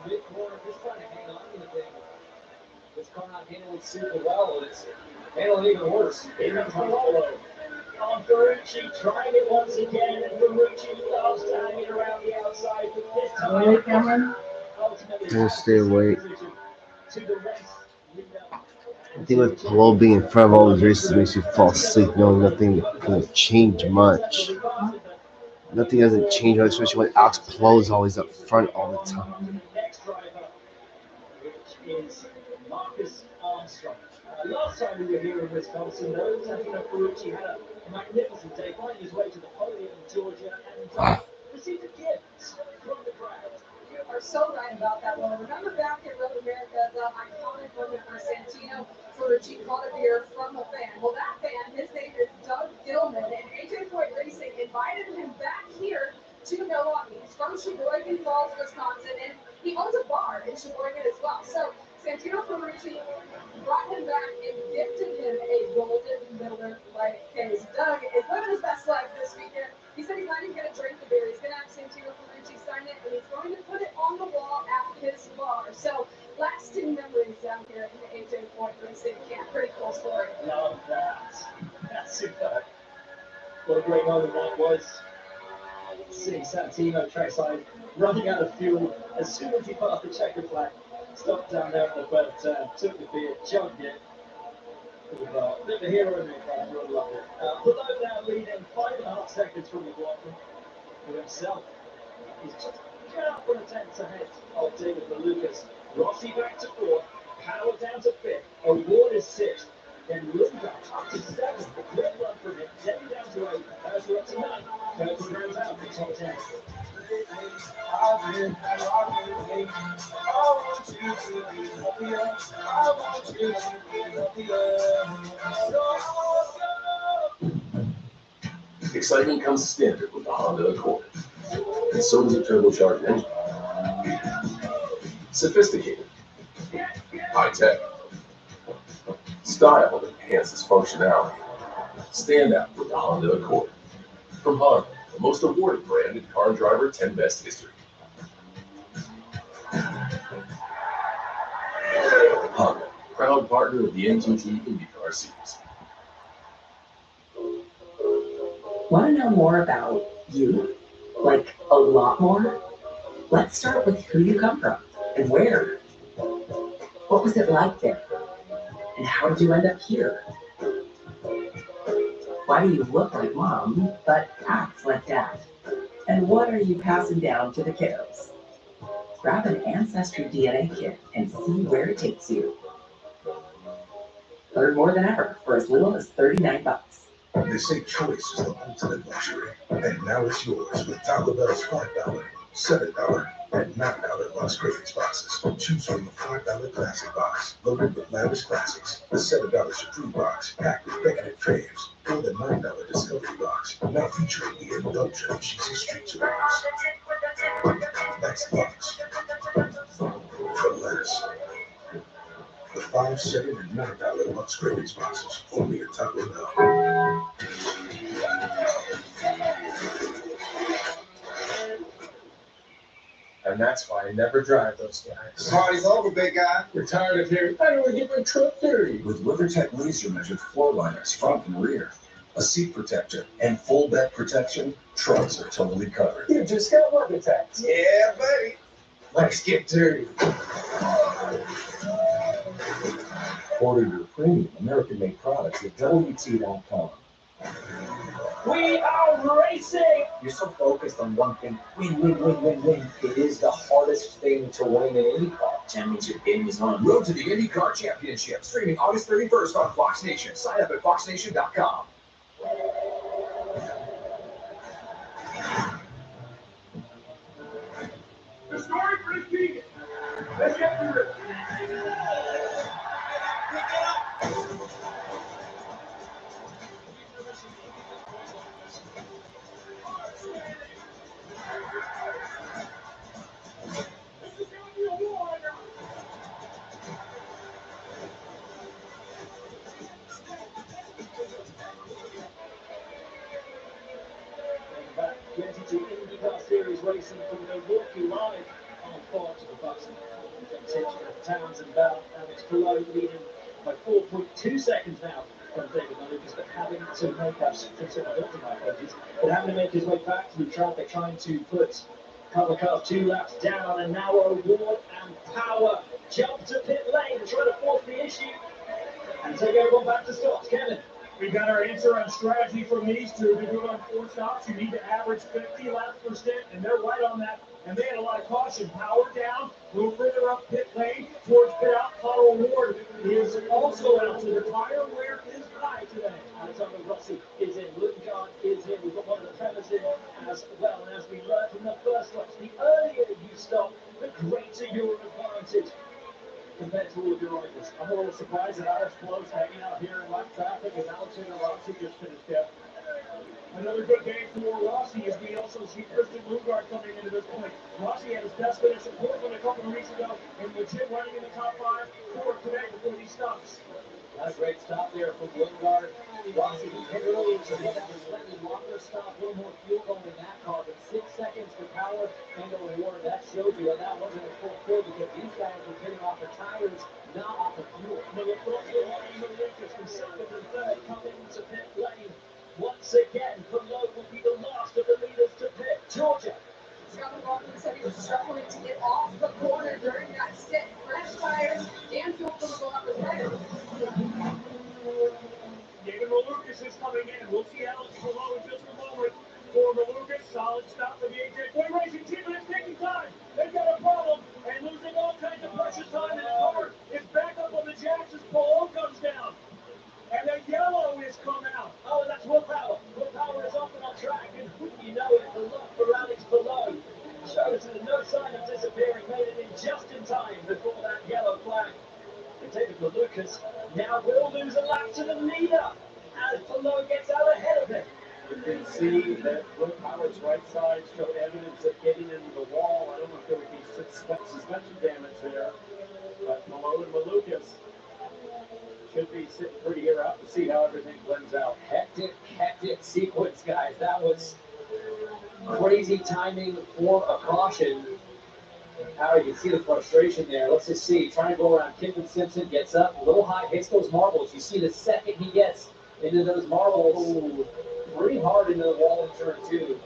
Mid-corner, just trying to hang on to the thing. This car not handling super well, and it's handling even worse. Here comes Pelot. on Ferrucci, trying it once again, and Ferrucci loves hanging around the outside, but this time, Really, Cameron? ultimately, I'm gonna stay awake. to the race leader. I think with Palou being in front of all these races makes you fall asleep knowing nothing can change much. Nothing doesn't change much, especially when Alex Palou is always up front all the time. Next driver, which is Marcus Armstrong. Last time we were here in Wisconsin, though, Tafino Ferrucci had a magnificent day, finding his way to the podium in Georgia and received a gift from the crowd. You are so right about that one. Remember back in Road America, the iconic moment where Santino Ferrucci caught a beer from a fan. Well, that fan, his name is Doug Gilman, and AJ Foyt Racing invited him back here to Milwaukee. He's from Sheboygan Falls, Wisconsin, and he owns a bar in Sheboygan as well. So Santino Ferrucci brought him back and gifted him a golden Miller Lite case. Doug is living his best life this weekend. He said he's not even going to drink the beer. He's going to have Santino Ferrucci sign it, and he's going to put it on the wall at his bar. So, lasting memories down here in the AJ Foyt Racing camp. Pretty cool story. Love that. That's superb. What a great moment that was. Seeing Santino trackside running out of fuel as soon as he passed the checkered flag. Stopped down there at the first turn, took the beer, chugged it. Bit of a hero in the crowd, really loved it. Below now leading 5.5 seconds from Milwaukee for himself. He's just a couple of tenths ahead of David Malukas. Rossi back to 4th, Power down to 5th, O'Ward is 6th, then Luca up to 7th, a great run from him, Denny down to 8th, Hursley up to 9th, Kirkwood rounds out the top 10. Excitement comes standard with the Honda Accord, and so does a turbocharged engine. Sophisticated, high-tech, style that enhances functionality. Stand out with the Honda Accord. From Honda, the most awarded brand in Car Driver 10 Best history. Honda, proud partner of the NTT IndyCar Series. Want to know more about you? Like a lot more? Let's start with who you come from and where. What was it like there? And how did you end up here? Why do you look like mom but act like dad? And what are you passing down to the kiddos? Grab an Ancestry DNA kit and see where it takes you. Learn more than ever for as little as $39. They say choice is the ultimate luxury, and now it's yours with Taco Bell's $5, $7, and $9 box cravings boxes. Choose from the $5 classic box, loaded with lavish classics, the $7 Supreme box, packed with decadent faves, or the $9 Discovery box, now featuring the indulgent cheesy street tomatoes. That's box for less. The $5, $7, and $9 box cravings boxes, only at Taco Bell. And that's why I never drive those guys. Party's over, big guy. We're tired of hearing, I don't want to get my truck dirty. With WeatherTech laser measured floor liners front and rear, a seat protector, and full bed protection, trucks are totally covered. You just got WeatherTech. Yeah, buddy. Let's get dirty. Order your premium American-made products at WT.com. We are racing! You're so focused on one thing. Win, win, win, win, win. It is the hardest thing to win in IndyCar. Championship game is on. Road to the IndyCar Championship, streaming August 31st on Fox Nation. Sign up at foxnation.com. The story for this weekend. Let's get through it. NTT IndyCar Series racing from Milwaukee live on Fox to the Bucks and Townsend Bell. Alex Palou leading by 4.2 seconds now from David Lucas, but having to make up but having to make his way back through traffic, trying to put cover car 2 laps down, and now O'Ward and Power jump to pit lane and try to force the issue and take everyone back to stops. Kevin. We got our answer on strategy from these two. To do it on 4 stops, you need to average 50 laps per stint, and they're right on that. And they had a lot of caution. Power down, a little further up pit lane, towards pit out. Connor Ward is also out. So the tire wear is high today. Alexander Rossi is in. Lutengard is in. We've got one of the Tremors in as well. And as we learned from the first laps, the earlier you stop, the greater your advantage compared to all of your rivals. I'm a little surprised that Alex Close hanging out here in lap traffic as Alexander Rossi just finished up. Another good day for Rossi as we also see Christian Lugard coming into this point. Rossi had his best finish at Portland a couple of weeks ago and legit running in the top 5 for today before these stops. A great stop there from Lugard. Rossi hit early to get that slightly longer stop, a little more fuel going in that car, but 6 seconds for Power and O'Ward. That showed you that wasn't a full fill because these guys were getting off the tires, not off the fuel. Lucas from second and third coming into pit lane. Once again, Cologne will be the last of the leaders to pit. Georgia. Scott McLaughlin said he was struggling to get off the corner during that stint. Fresh tires and fuel from the block was better. David Malukas is coming in. We'll see Alex below in just a moment. For Malukas, solid stop for the AJ Boy Racing team, and it's taking time. They've got a problem and losing all kinds of precious time in the car. It's back up on the jacks as Polo comes down. And the yellow is come out. Oh, and that's Will Power. Will Power is off and on track, and wouldn't you know it, the look for Alex below shows that no sign of disappearing, made it in just in time before that yellow flag. And David Malukas now will lose a lap to the leader as Below gets out ahead of him. You can see that Will Power's right side showed evidence of getting into the wall. I don't know if there would be suspension damage there, but Malone and Malukas should be sitting pretty here out to see how everything blends out. Hectic sequence, guys. That was crazy timing for a caution. Power, you can see the frustration there. Let's just see. Trying to go around. Kippen Simpson gets up a little high, hits those marbles. You see the second he gets into those marbles, pretty hard into the wall in turn 2.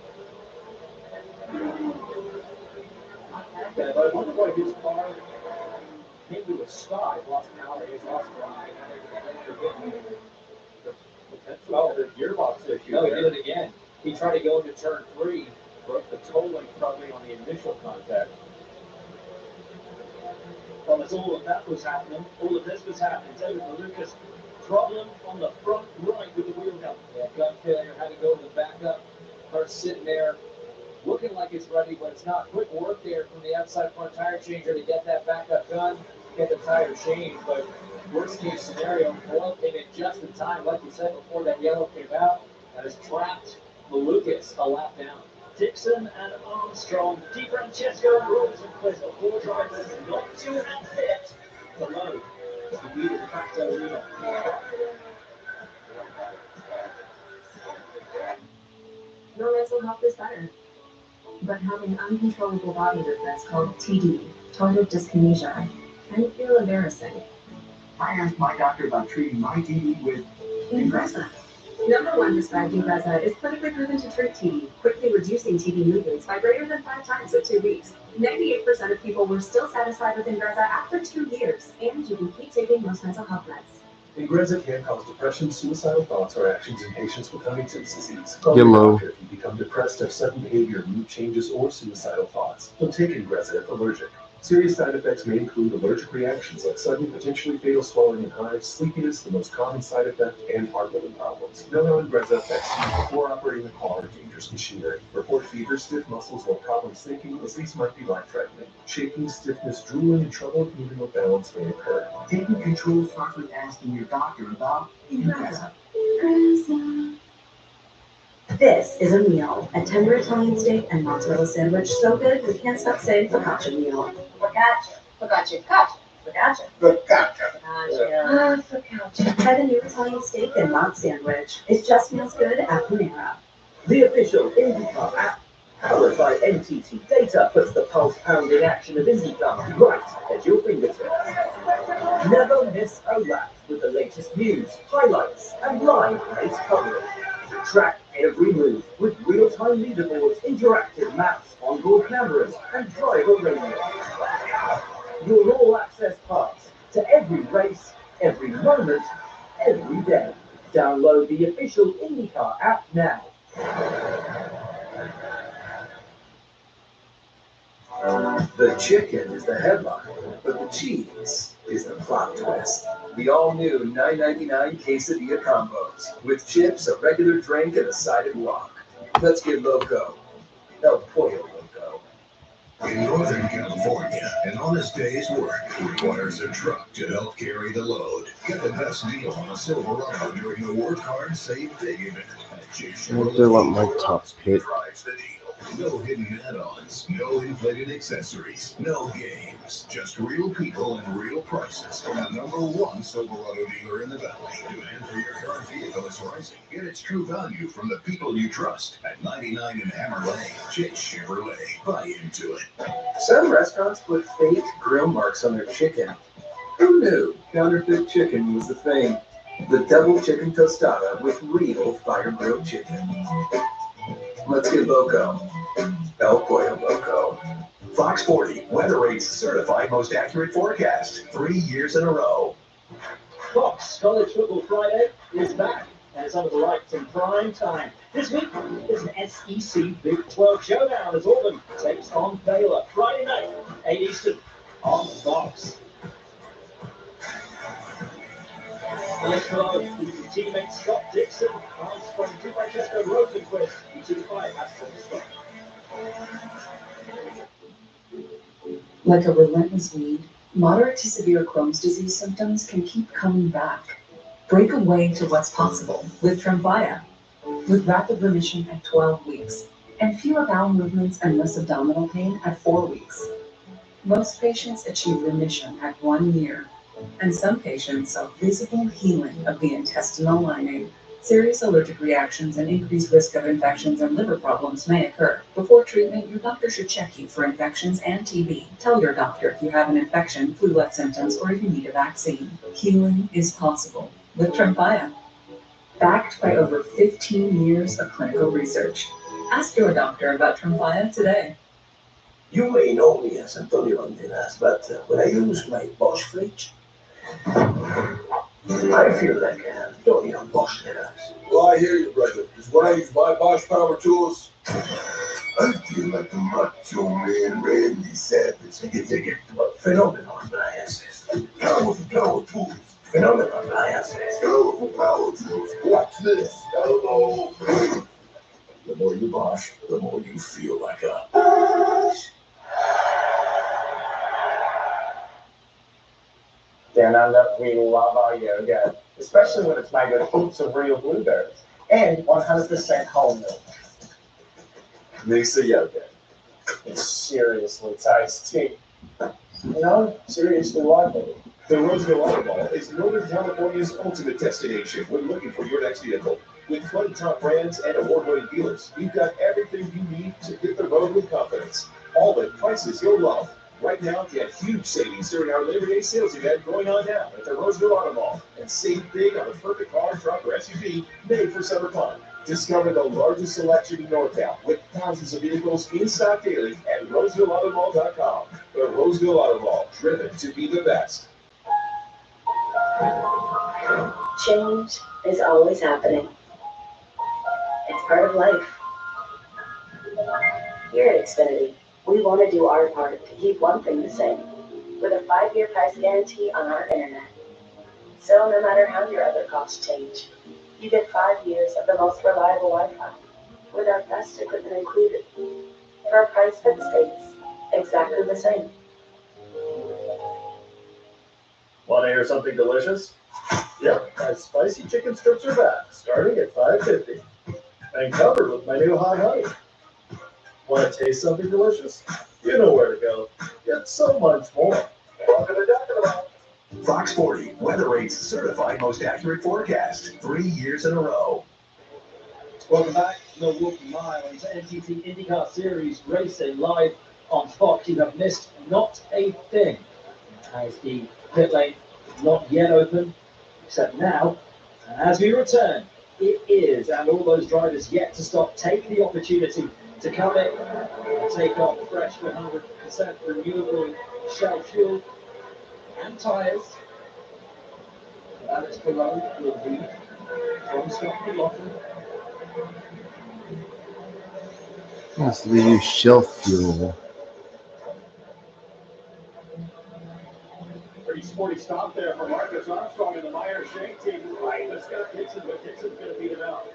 Yeah, but I wonder why his car came to a stop. Lost power, he's lost drive. Oh, the gearbox issue. No, he did it again. He tried to go into turn 3. Broke the toe link probably on the initial contact. Well, it's all of that was happening. All of this was happening. David Malukas, problem on the front right with the wheel gun. Yeah, gun failure, had to go to the backup. Car sitting there, looking like it's ready, but it's not. Quick work there from the outside front tire changer to get that backup gun, get the tire changed. But worst case scenario, Boyle came in just in time, like you said, before that yellow came out, and has trapped Malukas a lap down. Dixon and Armstrong, DiFrancesco and Rosenquist, the 4 drivers not to outfit below to be the de facto leader. Your mental health is better, but having uncontrollable body movements called TD, total dyskinesia, can feel embarrassing. I asked my doctor about treating my TD with Ingrezza. #1 prescribed Ingrezza is clinically proven to treat TD, quickly reducing TD movements by greater than 5 times in 2 weeks. 98% of people were still satisfied with Ingrezza after 2 years, and you can keep taking most mental health meds. Ingrezza can cause depression, suicidal thoughts, or actions in patients with Huntington's disease. Call your doctor if you become depressed, have sudden behavior, mood changes, or suicidal thoughts. Don't take Ingrezza if allergic. Serious side effects may include allergic reactions like sudden, potentially fatal swelling and hives, sleepiness, the most common side effect, and heart-rhythm problems. Know how Ingrezza affects you before operating a car or dangerous machinery. Report fever, stiff muscles, or problems thinking, as these might be life-threatening. Shaking, stiffness, drooling, and trouble moving or balance may occur. taking control starts with asking your doctor about Ingrezza. This is a meal, a tender Italian steak and mozzarella sandwich so good we can't stop saying focaccia meal. Focaccia. Focaccia. Try the new Italian steak and mod sandwich. It just smells good at Panera. The official IndyCar app Powered by NTT data puts the pulse-pounding action of IndyCar right at your fingertips. Never miss a lap with the latest news, highlights, and live race coverage. Track every move with real-time leaderboards, interactive maps, onboard cameras, and driver radio. Your all-access pass to every race, every moment, every day. Download the official IndyCar app now. The chicken is the headline, but the cheese is the plot twist. The all-new $9.99 quesadilla combos with chips, a regular drink, and a side of guac. Let's get loco. El Pollo Loco. In Northern California, an honest day's work requires a truck to help carry the load. Get the best deal on a Silverado during the Work Hard, Save Big event at Chase What do I want my top pit? drives the deal. No hidden add-ons, no inflated accessories, no games. Just real people and real prices from the #1 Silverado dealer in the Valley. Demand for your current vehicle is rising. Get its true value from the people you trust at 99 in Hammer Lane. Chase Chevrolet. Buy into it. Some restaurants put fake grill marks on their chicken. Who knew counterfeit chicken was the thing? The double chicken tostada with real fire grilled chicken. Let's get loco. El Pollo Loco. Fox 40, Weather Rate's certified most accurate forecast. 3 years in a row. Fox College Football Friday is back, and it's under the lights in prime time. This week is an SEC Big 12 showdown as Auburn takes on Baylor Friday night, 8 Eastern, on Fox. Let's go with teammate Scott Dixon, comes from Francesco Rosenquist, UT5 Aston Scott. Like a relentless weed, moderate to severe Crohn's disease symptoms can keep coming back. Break away to what's possible with Tremfya. With rapid remission at 12 weeks and fewer bowel movements and less abdominal pain at 4 weeks. Most patients achieve remission at 1 year, and some patients saw visible healing of the intestinal lining. Serious allergic reactions and increased risk of infections and liver problems may occur. Before treatment, your doctor should check you for infections and TB. Tell your doctor if you have an infection, flu-like symptoms, or if you need a vaccine. Healing is possible with Tremfya. Backed by over 15 years of clinical research. Ask your doctor about Tremfya today. You may know me as Antonio Banderas, but when I use my Bosch fridge, I feel like Antonio Banderas. Well, I hear you, brother. Because when I use my Bosch power tools, I feel like a macho man, Randy Savage. Take it. Phenomenon, Bias. Powerful power tools. Phenomenon, Bias. Powerful power tools. Watch this. Hello. The more you Bosch, the more you feel like a Bosch. Down under, we love our yoga, especially when it's made with heaps of real blueberries and 100% whole milk. Mesa Yoga. It's seriously tasty. You know, seriously like it. The Roseville Auto Mall is Northern California's ultimate destination when looking for your next vehicle. With 20 top brands and award-winning dealers, you've got everything you need to hit the road with confidence. All at prices you'll love. Right now, get huge savings during our Labor Day sales event going on now at the Roseville Auto Mall. And save big on the perfect car, truck, or SUV made for summer fun. Discover the largest selection in NorCal with thousands of vehicles in stock daily at RosevilleAutomall.com. The Roseville Auto Mall, driven to be the best. Change is always happening. It's part of life. Here at Xfinity, we want to do our part to keep one thing the same, with a 5-year price guarantee on our internet. So no matter how your other costs change, you get 5 years of the most reliable Wi-Fi, with our best equipment included, for a price that stays exactly the same. Want to hear something delicious? Yep, my spicy chicken strips are back, starting at $5.50, and covered with my new hot honey. Want to taste something delicious? You know where to go. Get so much more. Welcome to Dr. Fox 40, Weather Rate's certified most accurate forecast. 3 years in a row. Welcome back, Milwaukee Mile into NTT IndyCar Series racing live on Fox. You have missed not a thing as the pit lane is not yet open, except now. And as we return, it is, and all those drivers yet to stop take the opportunity to come in and take off fresh 100% renewable Shell fuel and tyres. Alex Perot will lead from Scott McLaughlin. Yes, they use shell fuel. Pretty sporty stop there for Marcus Armstrong and the Meyer Shank team. Right, let's get Dixon, but Dixon's going to beat him out.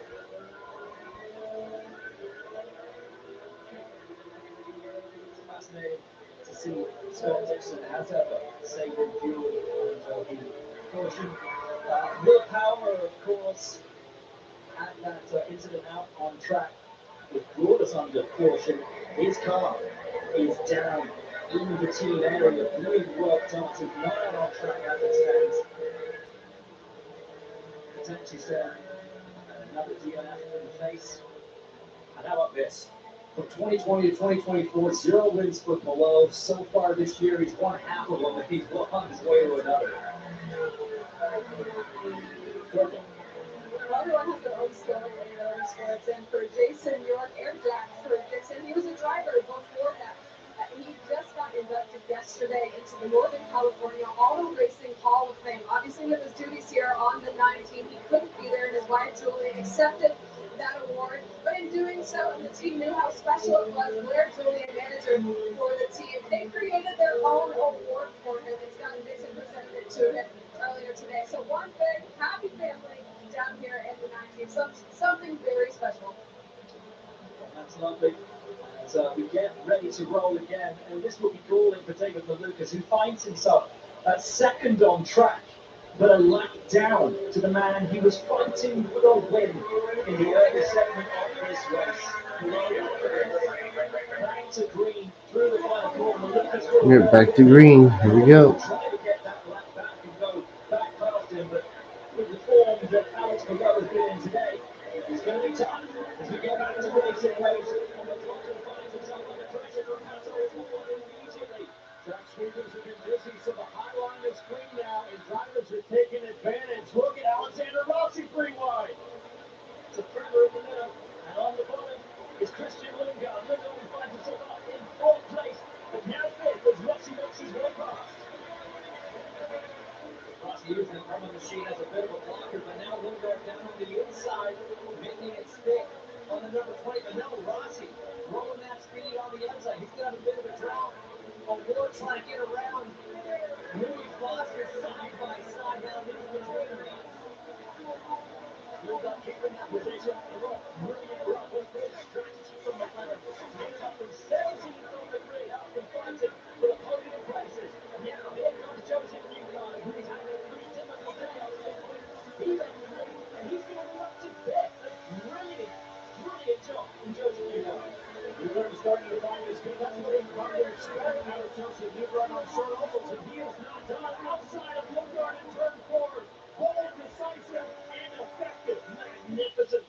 Fascinating to see Scott Dixon has ever savored fuel and the caution. Will Power, of course, had that incident out on track, which brought us under caution. His car is down in the team area, being worked on to not out on track as it stands. Potentially said another DNF in the face. And how about this? From 2020 to 2024, 0 wins for Malone. So far this year, he's won half of them, and he's well on his way to another. Everyone has their own skill in motorsports, and for Jason York, air jacks for Dixon, he was a driver before that. He just got inducted yesterday into the Northern California Auto Racing Hall of Fame. Obviously, with his duties here on the 19th, he couldn't be there, and his wife Julie accepted that award. But in doing so, the team knew how special it was. Blair Julian, manager for the team, they created their own award for him, and Scott Dixon presented it to him earlier today. So one big happy family down here in the 19th. Something very special. That's lovely. As we get ready to roll again, and this will be galling for David Malukas, who finds himself second on track, but a lap down to the man he was fighting for the win in the early segment of this race. Back to green through the final corner. Malukas We're back to green. Here we go. try to get that lap back and go back past him, but with the form that Alex Perot has been in today, it's going to be tough as we get back to racing waves. Track sweepers have been busy, so the high line is green now, and drivers are taking advantage. Look at Alexander Rossi free wide. It's a Trevor in the middle, and on the bottom is Christian Lundgaard. Lundgaard finds himself up in fourth place, but now fifth as Rossi makes his way past. Rossi using the front of the machine as a bit of a blocker, but now Lundgaard down on the inside, making it stick on the number 20. But now Rossi rolling that speed on the outside. He's got a bit of a drought. O'Ward trying to get around. Louis Foster side by side now in between them. Lundgaard keeping that position. Really rough with good strategy from McLaren. Makes up from 17 from the grid out in front for the podium places. Now here comes Joseph Newgarden, who's having a pretty difficult day up there. He's at 3, and he's going to move up to 5th. Brilliant job from Joseph Newgarden. Newgarden starting to find his feet. That's what he's come to expect out of Joseph Newgarden on short ovals, and he is not done. Outside of Newgarden in turn 4. Bold, decisive, and effective. Magnificent.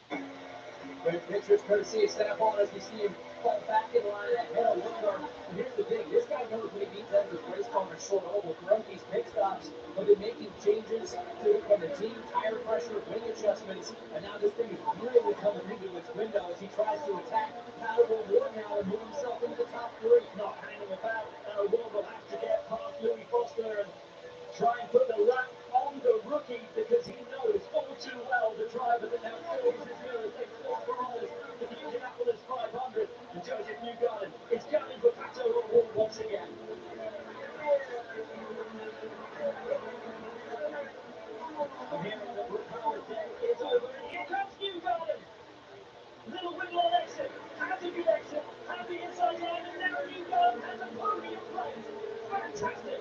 Great pictures courtesy of Snap-on as we see him fall back in line ahead of Lundgaard. And here's the thing, this guy knows what he needs out of his race car on a short oval. Throughout these pit stops, have been making changes to from the team, tire pressure, wing adjustments, and now this thing is really coming into its window as he tries to attack Powerball more now and move himself into the top 3. Not hanging about. O'Ward will have to get past Louis Foster and try and put the wrap on the rookie because he knows all too well the driver that now fills his mirrors. They fall for all this. The Indianapolis 500. And Joseph Newgarden is coming for Pato O'Ward once again. I'm hearing that Will Power's day is over, and here comes Newgarden. Little wiggle on exit, has a good exit, has the inside line, and now Newgarden has a podium place. Fantastic.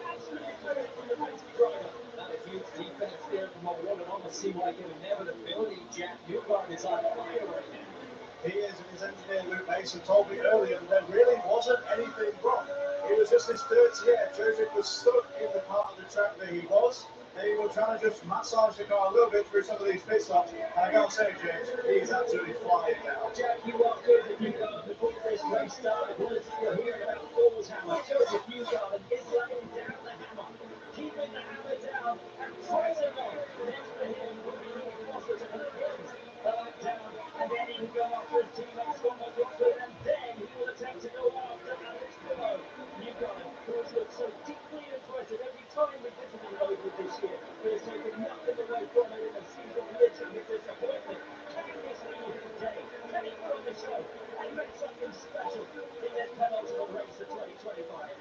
Absolutely brilliant from the racing driver. Not a huge defense there from O'Ward, and almost seemed like an inevitability. Jack Newgarden is on fire right now. He is, and his engineer Luke Mason told me earlier that there really wasn't anything wrong. It was just his third year. Joseph was stuck in the part of the track that he was, They will try to just massage the car a little bit through some of these pit stops. And I gotta say, James, he's absolutely flying now. Jack, you walked in and you got before this race started. What is it you're hearing about Paul's hammer? Joseph Newgarden is laying down the hammer, keeping the hammer down and pressing on. Next to him will be Nick Foster to her end. Down, and then he will go after his teammate Scott McLaughlin, and then he will attempt to go after Alex Pillow. Newgarden, who has looked so deeply impressive every time we visited over this year, but has taken nothing away from it in a season littered with disappointment. Can this be his day? Can he run the show and make something special in this penultimate race of 2025?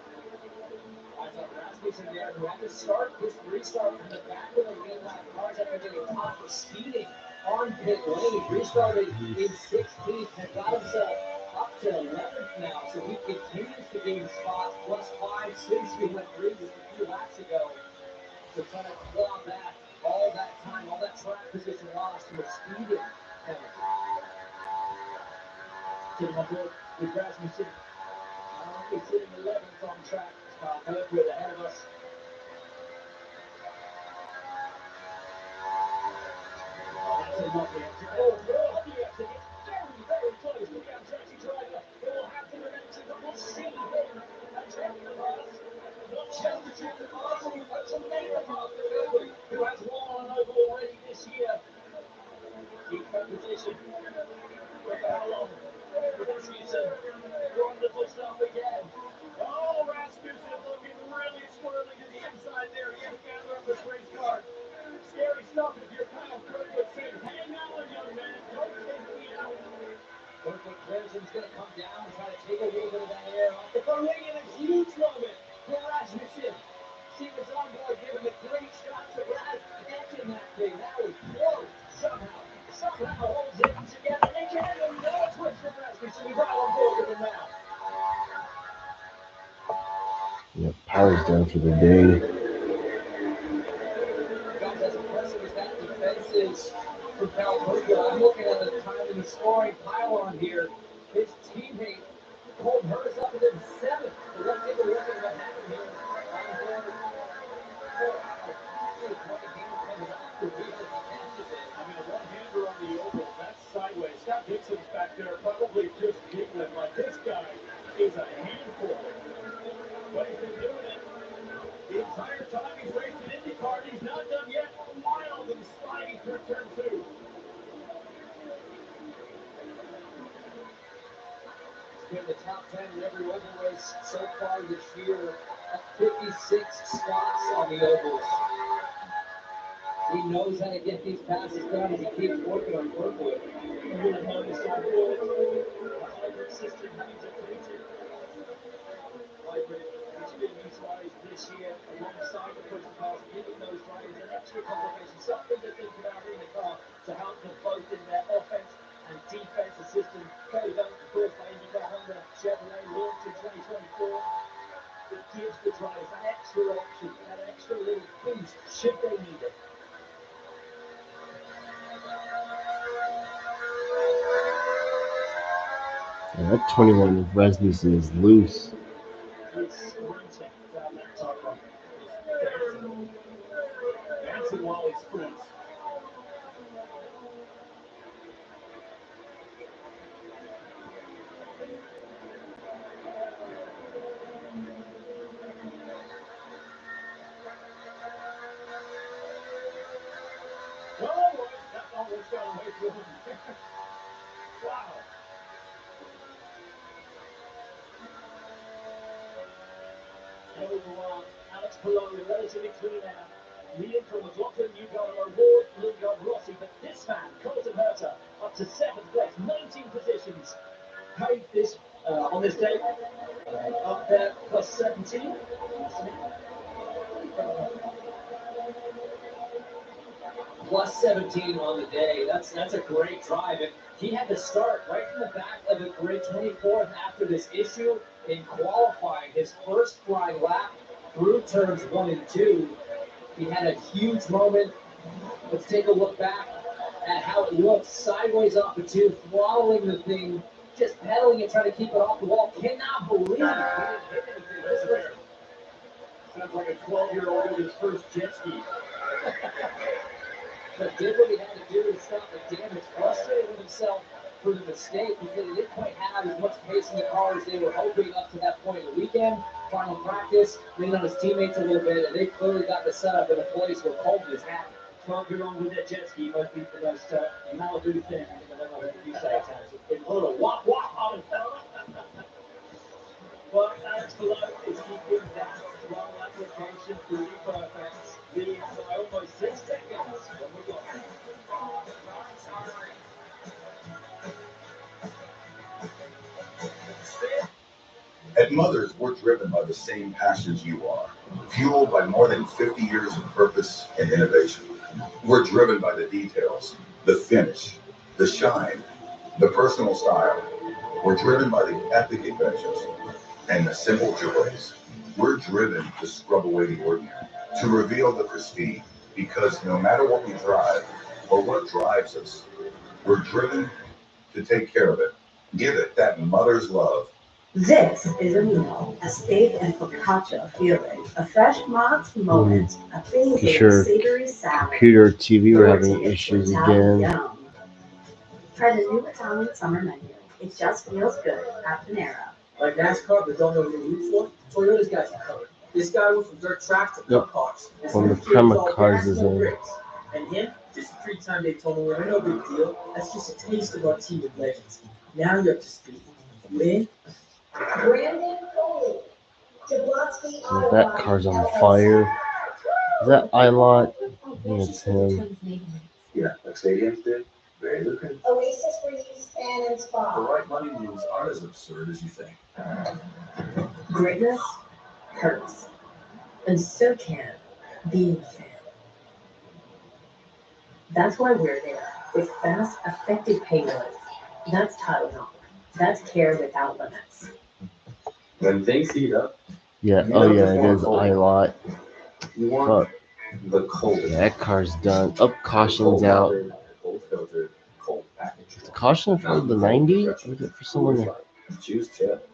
I thought Rasmussen there, who had to start his restart from the back of the lead lap cars after getting caught for speeding on pit lane. Restarted in 16th and got himself up to 11th now, so he continues to gain spots, +5 since we went through just a few laps ago. To try to claw back all that time, all that track position lost to a speeding penalty. Sitting on board with Rasmussen, he's sitting 11th on track. Kirkwood ahead of us. That's a lovely exit. Oh, lovely exit. It's very, very close to the Andretti driver. It will have to mention that we'll see him attempt the pass. Not just attempt the pass, but to make the pass to Kirkwood, who has won an oval already this year. Keep that position. For how long? Rasmussen. Wonderful stuff again. Oh, Rasmussen looking really swirly to the inside there. Yet again on this race car. Scary stuff if you're Kyle Kirkwood saying, hang on, young man, don't take me out. Kirkwood Clemson's going to come down and try to take a little bit of that air off the front wing in a huge moment for Rasmussen. Steven's envoy giving a great shot to Raz, catching that thing. That was close. Somehow holds it together. They can't even know a twitch from Rasmussen. He's right on board with him now. Yep, power's done for the day. Guys, as impressive as that defense is for Cal Kirkwood, I'm looking at the time in the scoring pylon here. His teammate pulled hers up and then 7th. So let's take a look at what happened here. I mean, a one-hander on the oval, that's sideways. Scott Dixon's back there probably just giggling like this guy is a handful. But he's been doing it the entire time he's raced in IndyCar, and he's not done yet. Wild and sliding through turn 2. In the top 10 in every oval race so far this year, 56 spots on the ovals. He knows how to get these passes done as he keeps working on Kirkwood. You would have noticed on board the hybrid system having depleted. Hybrid, which is being utilized this year alongside the push cars, giving those drivers an extra complication, something to think about in the car to help them both in their offense and defensive system. Co-developed, of course, by IndyCar Honda Chevrolet, launched in 2024. It gives the drivers that extra option, that extra little boost should they need it. Yeah, that 21 of Rasmussen is loose. He's sprinting down that top run. Dancing while he sprints. Oh boy, that almost got away from him. Wow. Overall, Alex Pillow relatively clean now. Leading from McLaughlin, Newgarden, O'Rourke, Lundgaard, Rossi, but this man, Colton Herta, up to 7th place, 19 positions. Paid this on this day, up there, plus 17. Plus 17 on the day. That's a great drive. And he had to start right from the back of the grid, 24th after this issue in qualifying. His first flying lap through turns 1 and 2. He had a huge moment. Let's take a look back at how it looks. Sideways off the 2, throttling the thing, just pedaling it, trying to keep it off the wall. Cannot believe he didn't hit anything. Sounds like a 12-year-old with his first jet ski. But did what he had to do to stop the damage. Frustrated with himself for the mistake because he didn't quite have as much pace in the car as they were hoping up to that point in the weekend. Final practice, leaned on his teammates a little bit, and they clearly got the setup in a place where Colton is happy. 12 year old with that jet ski must be the most Malibu thing I think I've ever heard you say at times. It's a little wop wop out in front of him. But as below is keeping that throttle application pretty perfect. Leads by almost 6 seconds from the block. At Mothers, we're driven by the same passions you are, fueled by more than 50 years of purpose and innovation. We're driven by the details, the finish, the shine, the personal style. We're driven by the epic adventures and the simple joys. We're driven to scrub away the ordinary, to reveal the pristine, because no matter what we drive or what drives us, we're driven to take care of it. Give it that mother's love. This is a meal, a steak and focaccia feeling, a fresh Mott's moment, a basil savory salad. Computer TV were having Tortillas issues for Italian again. yum. Try the new Italian summer menu. It just feels good at Panera. Like NASCAR, but don't know what to root for? Toyota's got you covered. This guy went from dirt tracks to dirt cars. When the Prema cars is in. And him, just a 3-time Daytona winner, no big deal. That's just a taste of our team of legends. Now you're up to speed. Lynn? Brandon Cole. So that car's on fire. Is that Ilot? I think it's him. Yeah, like stadiums did. Very lucrative. Oasis for you, span and The spa. right money moves aren't as absurd as you think. Greatness hurts. And so can being a fan. That's why we're there with fast, effective payloads. That's Tylenol. That's care without limits. When things heat up, Yeah, oh yeah, it is Ilot. you want the coldest. Yeah, that car's done. Up, caution's out. Cold filtered, cold package. Is the caution for the 90? Or is it for someone that... Choose chip.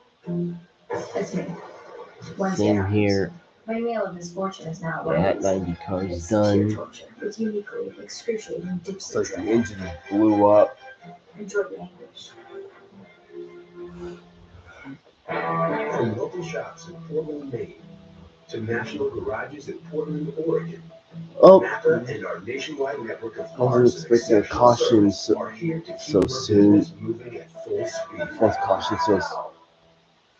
That's me. One Same zero. here. My meal of misfortune is now Yeah, that 90 car's done. It's uniquely excruciating, It's like the engine blew up. Enjoy the anguish. From local shops in Portland, Maine, to national garages in Portland, Oregon, Oh, Napa and our nationwide network of I wasn't parts and expecting a exceptional caution service are here to keep so your soon. business moving at full speed. Fourth caution, so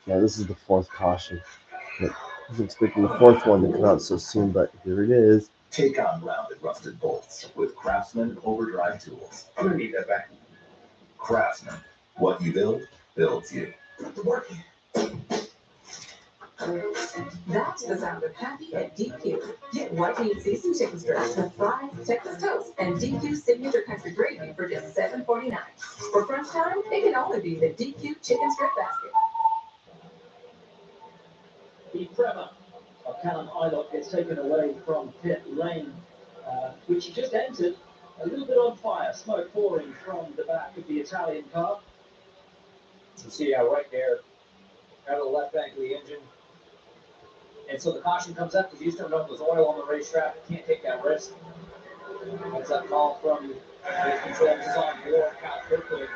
yeah, this is the fourth caution. But I was expecting the fourth one to come out so soon, but here it is. Take on rounded rusted bolts with Craftsman Overdrive tools. I'm gonna need that back. Craftsman, what you build, builds you. That's the sound of happy at DQ. Get white meat seasoned chicken strips with fries, Texas toast, and DQ signature country gravy for just $7.49. For crunch time, it can only be the DQ chicken strip basket. The Prema of Callum Ilott gets taken away from pit lane, which he just entered. A little bit on fire, smoke pouring from the back of the Italian car. You see right there, out of the left bank of the engine. And so the caution comes up because you just don't know if there's oil on the racetrack. Can't take that risk. That's that call from race control. This is on board Kyle quickly.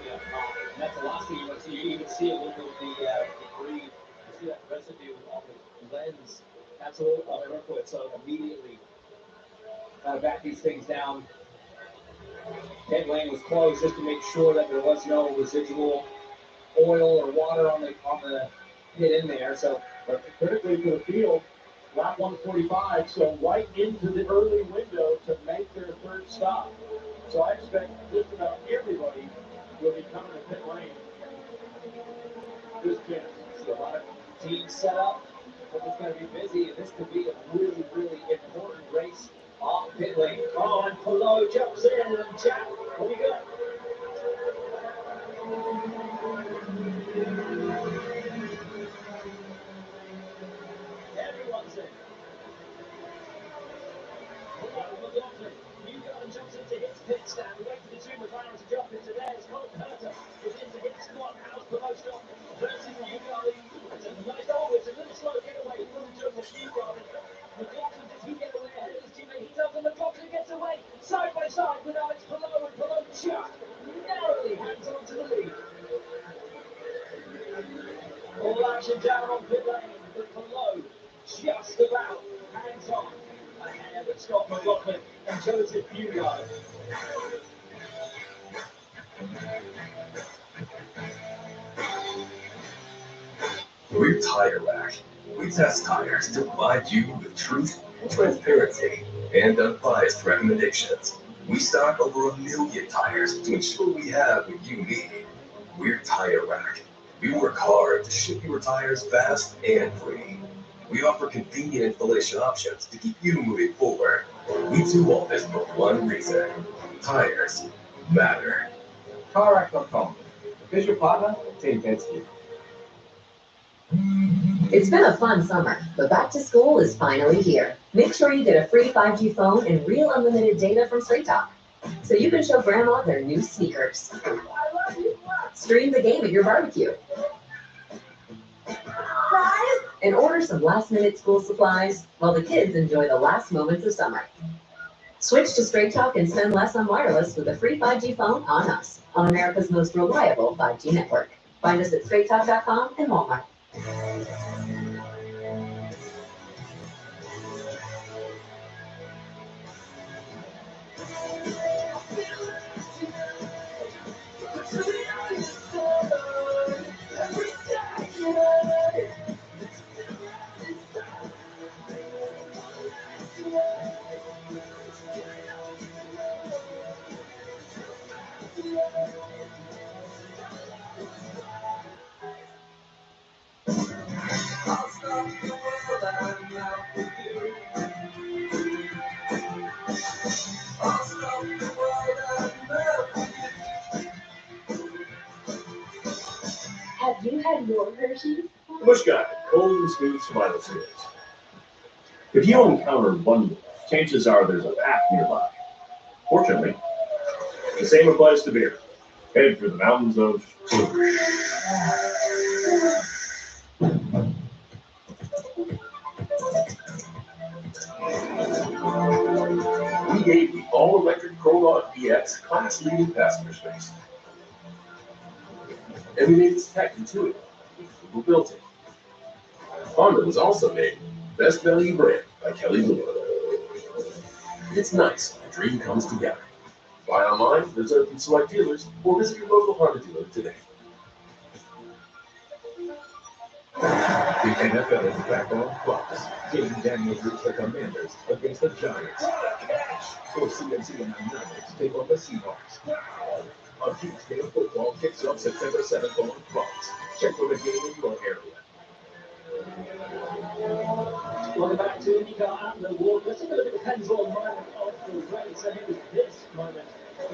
Yeah, and that's the last thing you want to see. You even see a little bit of the debris. You see that residue on the lens. That's a little on the liquid. So immediately, got to back these things down. Pit lane was closed just to make sure that there was no residual oil or water on the pit in there. So, But critically for the field, lap 145, so right into the early window to make their third stop. So I expect just about everybody will be coming to pit lane this chance. see a lot of teams set up. But it's going to be busy, and this could be a really, really important race off pit lane. Oh, and Palou jumps in, and Jack, what do you got? Everyone's in. You've got Johnson to his pit stand. We wait for the two McLaren to jump into theirs. Colin Herter is into his squad. How's Palou stop versus Newgarden? It's a nice, it's a little slow getaway from Joseph Newgarden. McLaughlin, does he get away ahead of his teammate? He does, and McLaughlin gets away side by side with Alex Palou, and Palou just narrowly hangs on to the lead. All action down on pit lane, but Palou just about hangs on ahead of Scott McLaughlin and Joseph Bugo. We're Tire Rack. We test tires to provide you with truth, transparency, and unbiased recommendations. We stock over 1 million tires to ensure we have what you need. We're Tire Rack. We work hard to ship your tires fast and free. We offer convenient installation options to keep you moving forward. We do all this for one reason. Tires matter. CarRack.com. Official partner, Team Penske. It's been a fun summer, but back to school is finally here. Make sure you get a free 5G phone and real unlimited data from Straight Talk, so you can show grandma their new sneakers. I love you. Stream the game at your barbecue. And order some last-minute school supplies while the kids enjoy the last moments of summer. Switch to Straight Talk and spend less on wireless with a free 5G phone on us, on America's most reliable 5G network. Find us at straighttalk.com and Walmart. Have you had your Hershey's? Bush Guy, cold and smooth survival skills. If you encounter one, chances are there's a path nearby. Fortunately, the same applies to beer. Headed for the mountains of We gave the all-electric Prologue EX class-leading passenger space. And we made its tech intuitive. Who built it? Honda was also named Best Value Brand by Kelly Blue. It's nice when a dream comes together. Buy online, reserve from select dealers, or visit your local Honda dealer today. The NFL is back on Fox. Jaden Daniels looks like Commanders against the Giants. So CMC and the Niners take on the Seahawks. A huge day of football kicks off September 7th on Fox. Check for the game in your area. Welcome back to IndyCar and Milwaukee. Let's take a look at the Pennzoil moment of the race, and it was this moment.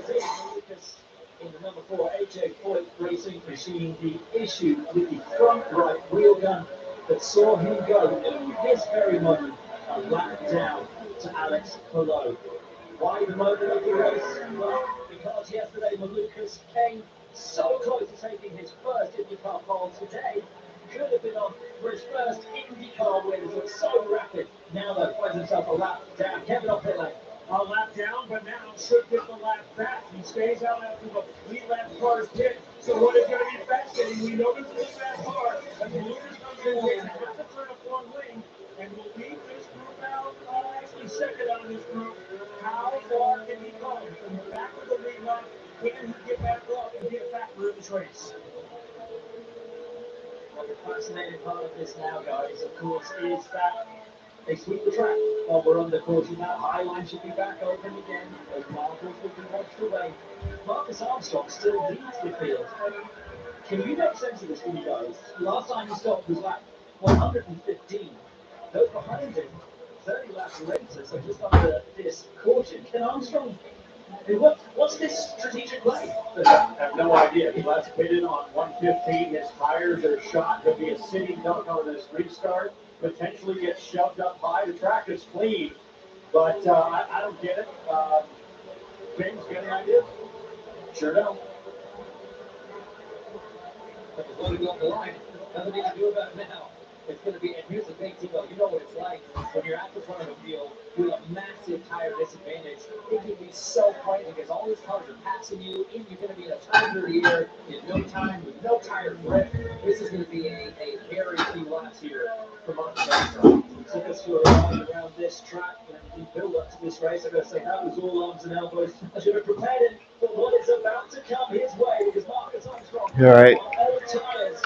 David Lucas in the number 4 AJ Foyt Racing machine, the issue with the front right wheel gun that saw him go in this very moment a lap down to Alex Palou. Why the moment of the race? Well, because yesterday Malukas came so close to taking his first IndyCar pole. Today could have been on for his first IndyCar win. It was so rapid. Now though, finds himself a lap down. Kevin on pit lane. A lap down, but now should get the lap back. He stays out after the lead-lap cars hit. So what is going to be fascinating? We know this is a fast car, and the Lucas comes in here and has to turn up one wing, and will lead this group out, actually second out of this group. How far can he come from the back of the lead lap? Can he get back up and get back through this race? Well, the fascinating part of this now, guys, of course, is that they sweep the track while we're under caution now. Highline should be back open again. Those markers will be watched away. Marcus Armstrong still leads the field. Can you make sense of this for you guys? Last time he stopped was lap 115. Those behind him, 30 laps later, so just under this caution. Can Armstrong, what's this strategic play? I have no idea. He lets pitted on 115. His tires are shot. There'll be a sitting duck on this restart. Potentially get shoved up high. The track is clean, but I don't get it. James, got any idea? Sure don't. But the vote on the line. Nothing he can do about it now. It's going to be, and here's the thing, Tebow, you know what it's like when you're at the front of the field with a massive tire disadvantage. It can be so frightening because all these cars are passing you, and you're going to be in a time of the year in no time with no tire grip. This is going to be a very few laps here for Martin Truex. So this will around this track and the build up to this race. I'm going to say that was all arms and elbows. I should have prepared him for what is about to come his way because Marcus Armstrong. All right. Old tires.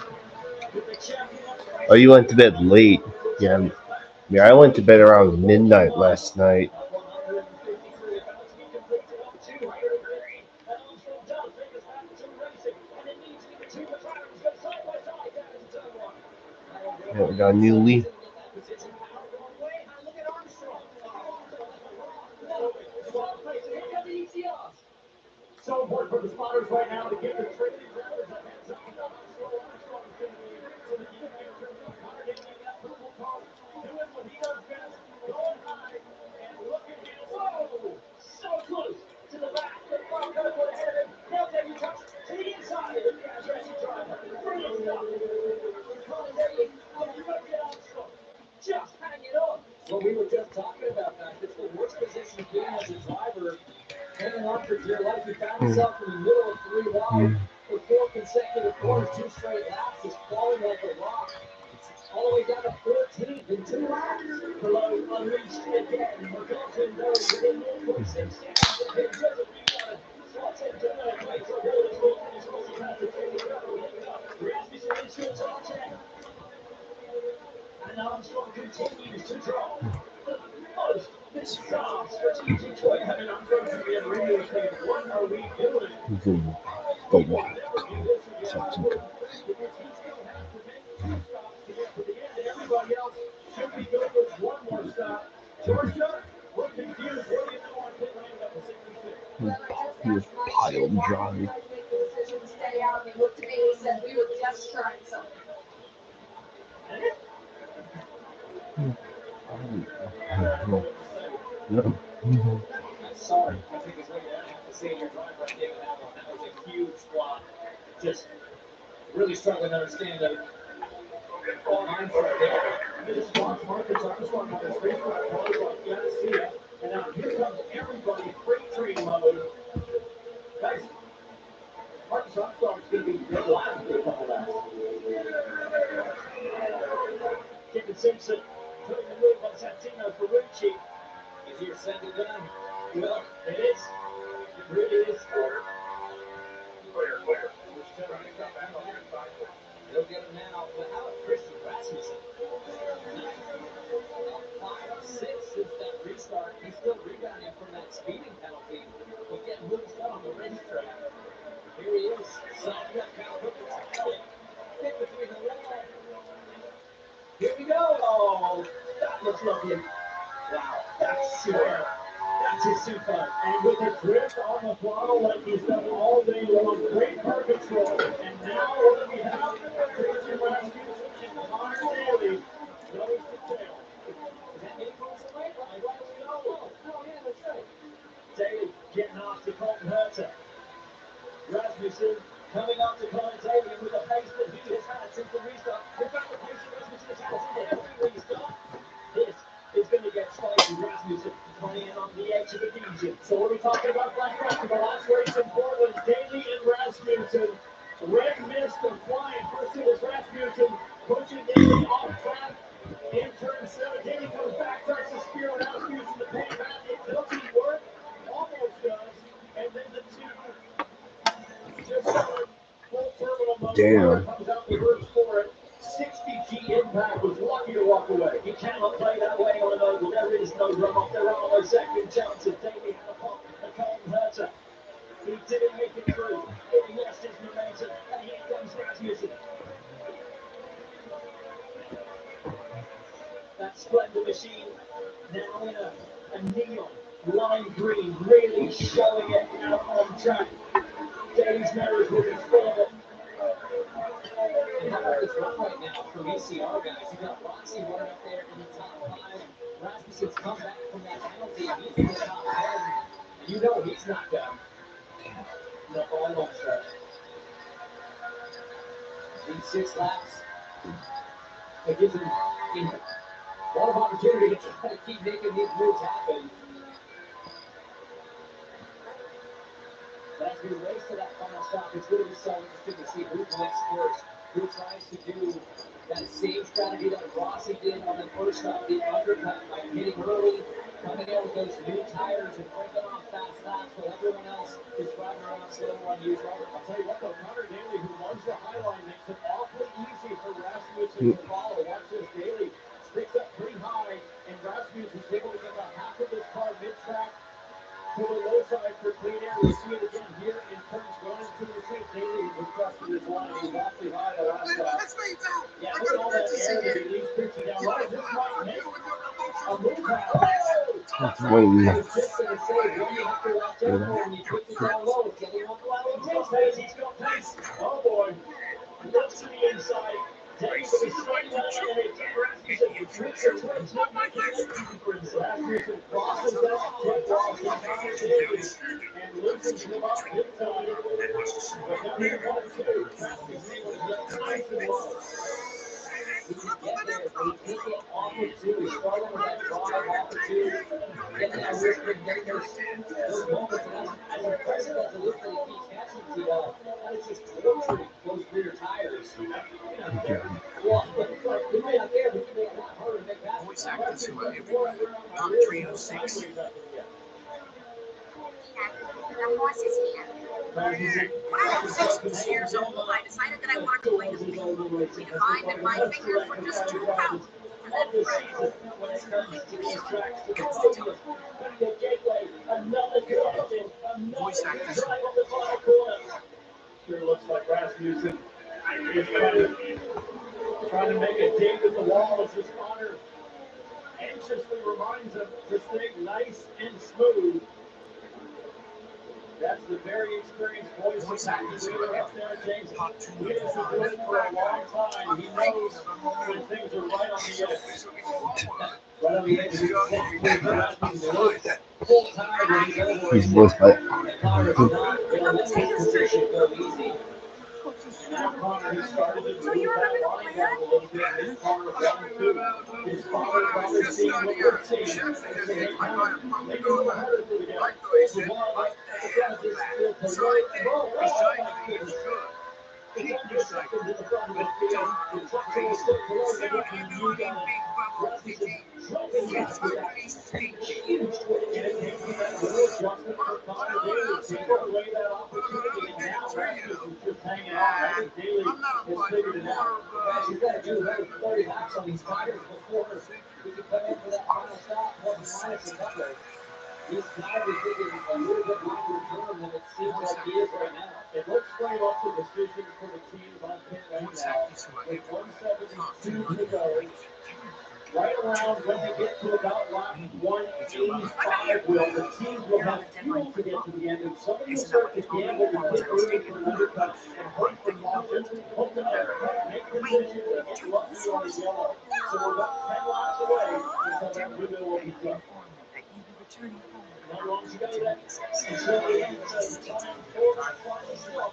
Oh, you went to bed late. Yeah. Yeah, I went to bed around midnight last night. Yeah, we got a new leaf. So important for the spotters right now to get the training drivers a heads up about how slow Armstrong is going to be. So the key here is Connor getting in that purple car, doing what he does best, going high, and look at him. Whoa! So close to the back. The car could have put ahead of him. Now taking touch to the inside of the gas racing driver. Brilliant stuff. Connor Daly, you got to get Armstrong. Just hanging on. Well, we were just talking about that. It's the worst position to be in as a driver. Hanging on for dear life, he found himself in the middle of 3 wide for 4 consecutive quarters, 2 straight laps, just falling like a rock. All the way down to 14th in 2 laps. Below unleashed again. McLaughlin knows within 0.6 seconds of him. Doesn't really want to slot into third place. So really it's going to finish close enough to take it up. Rasmussen is your target. And Armstrong continues to draw the most bizarre strategic choice. I mean, I'm going to be a radio thing. What are we doing? The wild card. Such a good. Everybody else should be good with one more stop. Georgia, we're confused. What do you know on pit lane number 66? He was pile drive. Stay out. He looked at me and said, "We were just trying something." Sorry, I think it's what you have to say in your drive right there with that one. That was a huge flop. Just really struggling to understand the mindset there. This was Marcus Armstrong on his race track cars like Garcia. And now here comes everybody freight train mode. Guys, Marcus Armstrong's going to be dead last for a couple laps. Kevin Simpson putting the move on Santino Ferrucci. Is your second down? Well, it is. It really is. They'll get him now. But how about Christian Rasmussen? 5-6 since that restart. He's still rebounding from that speeding penalty. He's getting moves done on the racetrack. Here he is. Signing up now. Look at the hit between the wall. Here we go. Oh, that looks lovely. Wow, that's super. That's his super. And with a grip on the throttle like he's done all day long, great car control. And now what do we have? Christian Rasmussen and Connor Daly nose to tail. Is that April's away? I don't know. Oh, yeah, that's right. Daly getting off to Colton Herta. Rasmussen coming up to Connor Daly with a pace that he has had since the restart. In fact, the pace that Rasmussen has had since every restart. This is going to get spicy. Rasmussen playing on the edge of the region. So what are we talking about, Black Rock? The last race in Portland, Daly and Rasmussen. Red mist and flying. First it was Rasmussen pushing Daly off track. In turn 7, Daly comes back, tries to spear Rasmussen to pay back. It doesn't work. Almost does. And then the two just started full terminal mode. Damn. Comes out the reverse for it. 60G impact was lucky to walk away. He cannot play that way on a note. There is no drum off. There are no second chances. Daly had a pump. The Colton Herta. He didn't make it through. He lost his momentum. And here comes Rasmussen. That Splendor machine now in a neon lime green, really showing it out on track. Daly's mirrors will be full. And how about this run right now from ECR guys? You got Roxy right up there in the top 5. Rasmussen's come back from that penalty. He's in the top 10. You know he's not done. No, I won't start. In 6 laps. It gives him a lot of opportunity to try to keep making these moves happen. But as we race to that final stop, it's going to be so interesting to see who blinks first, who tries to do that same strategy that Rossi did on the first stop, the undercut, by hitting early, coming in with those new tires and breaking off fast laps while everyone else is driving around slow on used rubber. I'll tell you what, though, Connor Daly, who runs the highline, makes it awfully easy for Rasmussen to follow. Watch this, Daly sticks up pretty high, and Rasmussen's able to get about half of this car mid-track to the low side for clean air. We see it again here in turns 1 and 2 to see Daly was trusting his line. He was awfully high the last stop. Yeah, look at all that air that he leaves pitching down. Right, this might make a move out. That's waiting. I was just going to say, when you have to watch out for when you pitch it down low, it's getting on the level. He's got pace. Oh boy. Looks to the inside. Daly with a straight line and it. Rasmussen tricks or twins, not making it easy for himself. Rasmussen crosses that jet wall from Connor Daly and loosens him up big time. But now they're 1 and 2. Rasmussen able to get nice and low. He can get there, but he can't get off of two. He's struggling with that drive off of two. Getting that wrist and getting those moments. And as impressive as it is that he keeps catching TL, that is just torturing those rear tires. Well, he may not care, but he may not harder to make that. Voice actors who are everywhere, not 306. The horse is here. When I was 6 years old, I decided that I wanted to play the field. We divided my finger for just 2 pounds. And then Fred, Voice actors. Sure looks like Rasmussen is trying to make a dig at the wall as his Connor anxiously reminds him to stay nice and smooth. That's the very experienced voice actor up there, James. He has been doing it for a long time. He knows when things are right on the edge. Right on the edge. Full time when he's over. He's voiced by Connor is not going to let his position go easy. Now Connor, he started to move that line down a little bit. His car was 1-2. His father probably seeing what we're seeing. Maybe a little harder for the guy. He's got to be thinking a little bit longer term than it seems like he is right now. And let's frame up the decision for the teams on pit right now. With 172 to go, right around when they get to about lap 185, the teams will have fuel to get to the end. And somebody will start to gamble and hit early for an undercut and hope for margins, hope that undercut, make the decision to get lucky on the yellow. So we're about 10 laps away until that window will be done. Not long to go then. Until the end of the time for that final stop.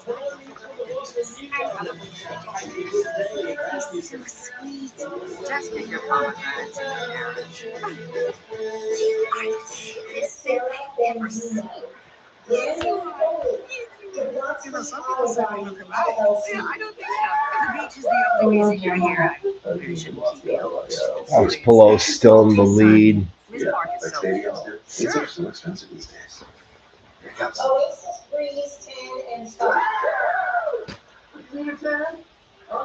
just get your pomegranates in the carriage. This thing I've never seen. You know, some people say they look alike. Yeah, I don't think so. The beach is the only reason you're here. Maybe shouldn't keep you alone. Alex Palou still in the lead. This park is so cool. It's actually so expensive these days. Oasis Breeze 10 and Star.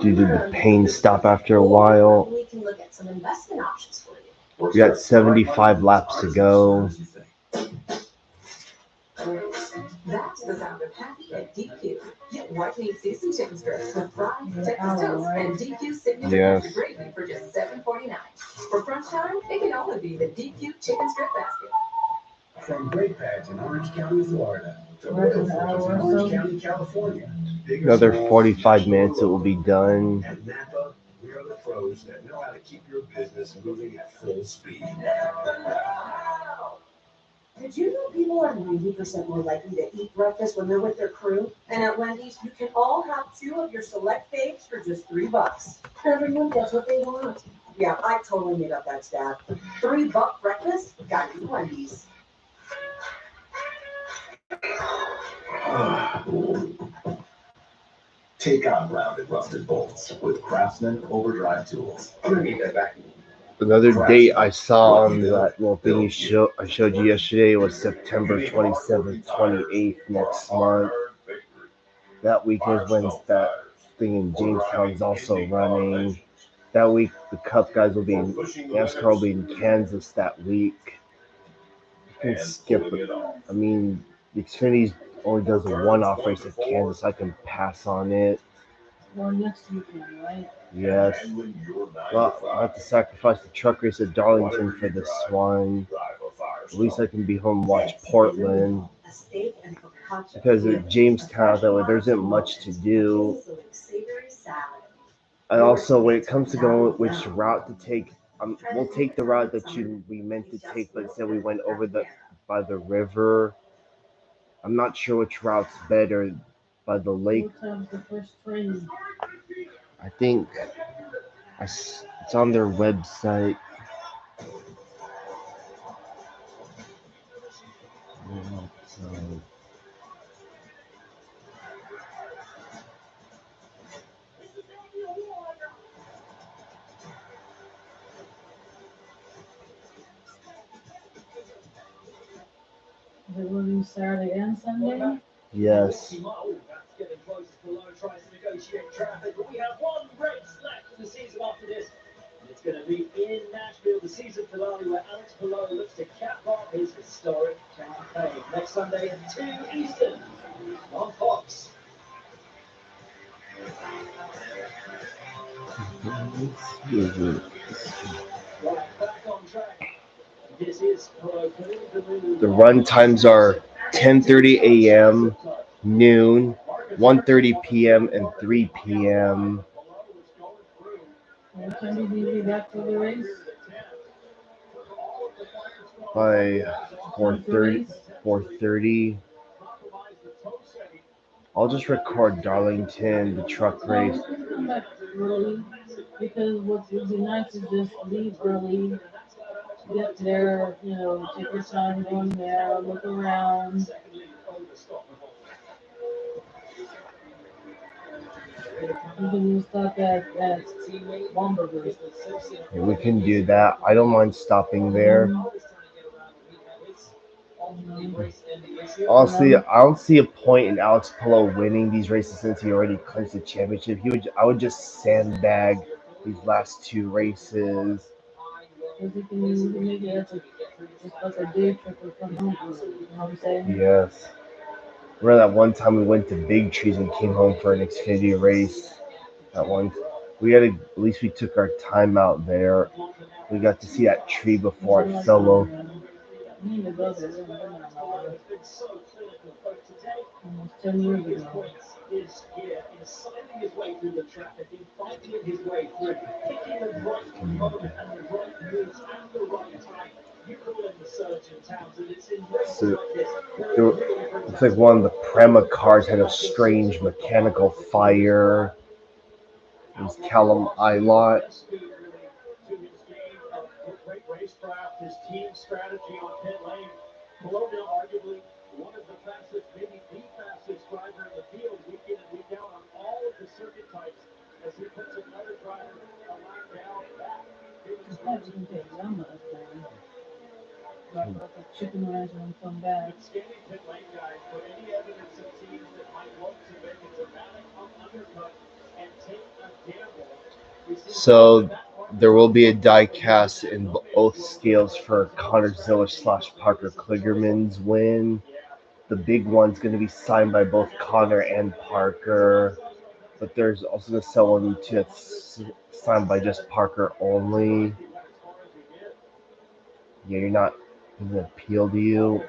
Due to the pain stop after a while. We can look at some investment options for you. We got 75 laps to go. That's the sound of happy at DQ. Get white meat seasoned chicken strips with fries, Texas toast, and DQ signature Yes. gravy for just $7.49. For crunch time, it can only be the DQ chicken strip basket. From brake pads in Orange County, Florida, to oil filters in Orange County, California. Another 45 minutes, it will be done. At Napa, we are the pros that know how to keep your business moving at full speed. Did you know people are 90% more likely to eat breakfast when they're with their crew? And at Wendy's, you can all have 2 of your select faves for just $3. Everyone gets what they want. Yeah, I totally made up that stat. $3 breakfast? Gotta eat Wendy's. Take on rounded rusted bolts with Craftsman Overdrive tools. I'm gonna need that back. Another date I saw on that little thing I showed you yesterday was September 27th, 28th next month. That week is when that thing in Jamestown is also running. That week, the Cup guys will be in NASCAR will be in Kansas that week. You can skip it. I mean, the Xfinity only does a one-off race at Kansas. I can pass on it. Well, next weekend, right? Yes. Well, I have to sacrifice the truck race at Darlington for this one. At least I can be home and watch Portland. Because at Jamestown, though, there isn't much to do. And also, when it comes to going which route to take, we'll take the route that we meant to take, but instead we went over by the river. I'm not sure which route's better. By the lake. What time's the first train? I think it's on their website. Is it running Saturday and Sunday? Yes. Getting close as Below tries to negotiate traffic, but we have one race left in the season after this. And it's going to be in Nashville, the season finale, where Alex Below looks to cap off his historic campaign. Next Sunday at 2 Eastern on Fox. Right, back on track. This is The run times are 10:30 a.m., noon, 1:30 p.m., and 3 p.m. What time did you be back for the race? By 4:30. I'll just record Darlington, the truck race. Come back early, because what would be nice is just leave early, get there, take your time going there, look around. You can use stuff at Wamburgers. Yeah, we can do that. I don't mind stopping there. Honestly, I don't see a point in Alex Palou winning these races since he already clinched the championship. I would just sandbag these last 2 races. Because you can make it as just like a day trip or from home. You know what I'm saying? Yes. Remember that one time we went to Big Trees and came home for an Xfinity race? That one, at least we took our time out there. We got to see that tree before it fell over. Almost 10 years ago. Is sliding his way through the traffic, in fighting his way through, picking the right moment and the right moves at the right time. You call him the surgeon, Townsend. It's in races like this. Looks like one of the Prema cars had a strange mechanical fire. It was Callum Ilott. Great racecraft, his team strategy on pit lane. Below now, arguably one of the fastest, maybe the fastest driver in the field, week in and week out on all of the circuit types, as he puts another driver a lap down back. Like a chicken ranch and come back. Scanning pit lane, guys, for any evidence of teams that might look to make a dramatic undercut and take a gamble. So there will be a die cast in both scales for Connor Ziller / Parker Kligerman's win. The big one's going to be signed by both Connor and Parker, but there's also the sell one too that's signed by just Parker only. Yeah, you're not going to appeal to you.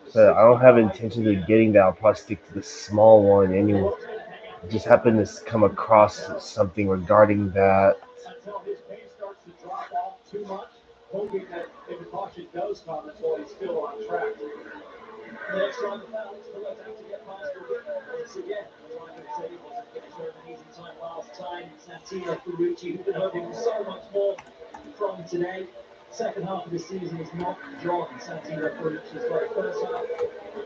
So I don't have intentions of getting that. I'll probably stick to the small one anyway. Just happened to come across something regarding that. Until his pace starts to drop off too much, hoping that if the caution does come, it's while he's still on track. Next on the foul, still have to get past the winner once again. Driver said he wasn't going to show an easy time last time. Santino Ferrucci, who'd been hoping for so much more from today. Second half of the season is not John Santino Ferrucci's way. First half,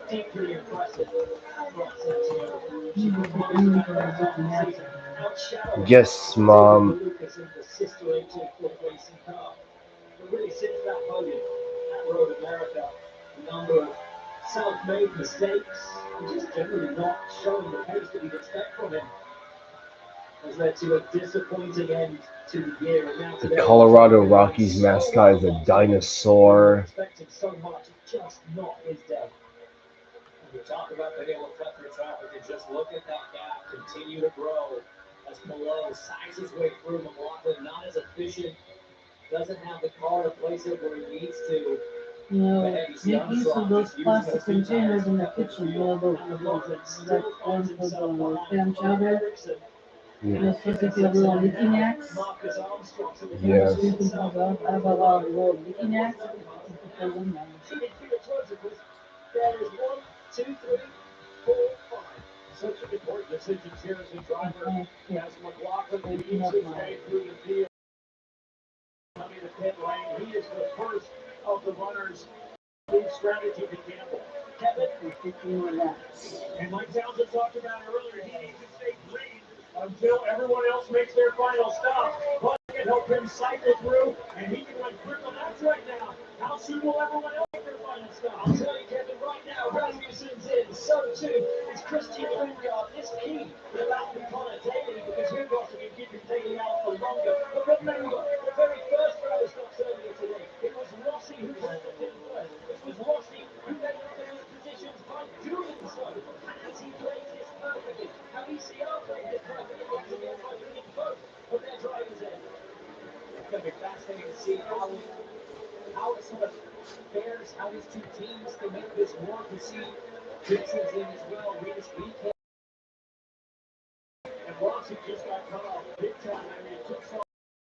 deeply impressive from Santino Ferrucci. Yes, Mom. Lucas in the sister 18-foot racing car. But really, since that podium at Road America, a number of self-made mistakes and just generally not showing the pace that you'd expect from him has led to a disappointing end to the year. And now The today, Colorado Rockies mascot is a dinosaur. expecting so much, just not his day. And we talk about being able to cut through traffic and just look at that gap continue to grow as Malone sides his way through. McLaughlin not as efficient, doesn't have the car to place it where he needs to. You know, make use of those plastic containers in the kitchen. You know, that one for the clam chowder. Yeah. You're supposed to feel little leaky necks. Yes. So you can have a lot of little leaky necks. You can put those in there. That is 1, 2, 3, 4, 5. Such an important decision here as the driver as McLaughlin leads his way through the field. Coming to pit lane, he is the first of the runners. New strategy to gamble. Kevin, and Mike Townsend talked about it earlier. He needs to stay green until everyone else makes their final stop. But can help him cycle through, and he can run quick on that track now. How soon will everyone else make their final stop? I'll tell you, Kevin, right now, Rasmussen's in. So too is Christian Lundgaard. This key without the Connor Daly, because Lundgaard can keep him Daly out for longer. But remember, the very first row stops earlier today. It was Rossi who led the pit first. It was Rossi who made up those positions by doing so. And as he plays this perfectly, how ECR played this perfectly once again by bringing both of their drivers in. It's going to be fascinating to see how it sort of fares, how these two teams can make this work. We see Dixon's in as well. Reedus BK. And Rossi just got cut off big time. I mean, it took some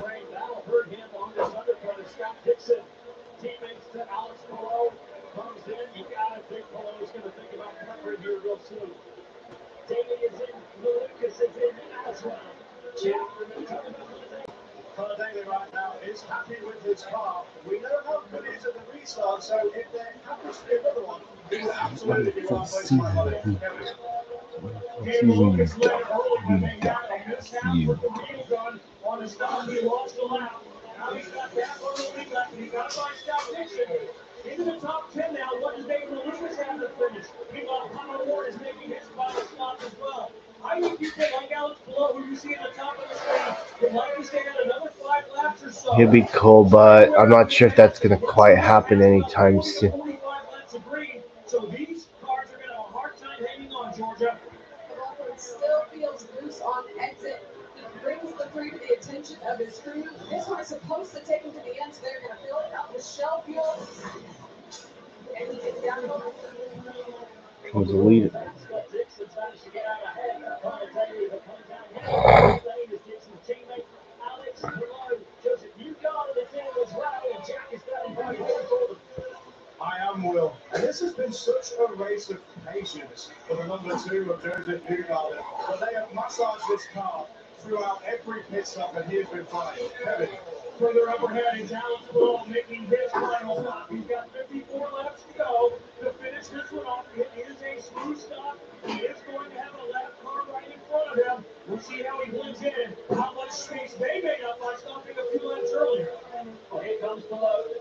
rain. That'll hurt him on this undercut. And Scott Dixon, teammates to Alex Palou, comes in. You got to think Palou's going to think about covering here real soon. Daly is in. Lucas is in as well. Chip, talk about Connor Daly right now is happy with his car. We know how good it is at the restart, so if there happens to be another one, he will absolutely be well placed for money. Lucas led early, but they got a mishap with the wheel gun on a stop. He lost a lap. Now he's got that on the lead lap, and he got by Scott Dixon. Into the top 10 now. What does David Lucas have to finish? Meanwhile, Connor Ward is making his final stop as well. I think you can, like Alex Palou, who you see at the top of the screen, would like to stay out another 5 laps or so. It'd be cool, but I'm not sure if that's going to quite happen anytime soon. 45 laps of green, so these cars are going to have a hard time hanging on, Georgia. McLaughlin still feels loose on exit. He brings the three to the attention of his crew. This one is supposed to take him to the end, so they're going to fill it up with shell fuel. And he gets down to Was the lead. Scott Dixon's managed to get out ahead. Connor Daly, the point down here. Lane is Dixon's teammate. Alex Palou, Joseph Newgarden is in as well, and Jack is standing by for them. I am Will, and this has been such a race of patience for the number 2 of Joseph Newgarden. But they have massaged this car throughout every pit stop, and he has been fine. Kevin. Further up ahead is Alex Palou making his final stop. He's got 54 laps to go to finish this one off. It is a smooth stop. He is going to have a lap car right in front of him. We'll see how he blends in, how much space they made up by stopping a few laps earlier. Well, here comes Palou.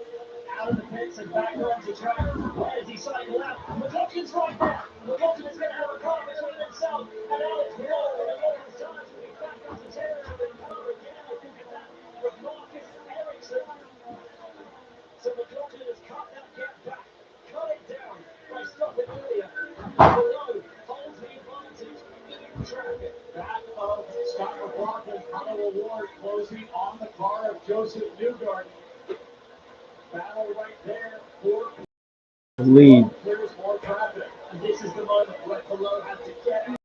Out of the pits and back onto the track. Where does he cycle out? McLaughlin's right there. McLaughlin is going to have a car between himself and Alex Palou. And McLaughlin's time to be back up to 10 and the car again. I think of that with Marcus Ericsson. So McLaughlin has cut that gap back. Cut it down by stopping earlier. Palou holds the advantage in traffic. That of Scott McLaughlin. Connor Ward closing on the car of Joseph Newgarden. Battle right there for Lead. Clears more traffic. And this is the moment where Palou has to get and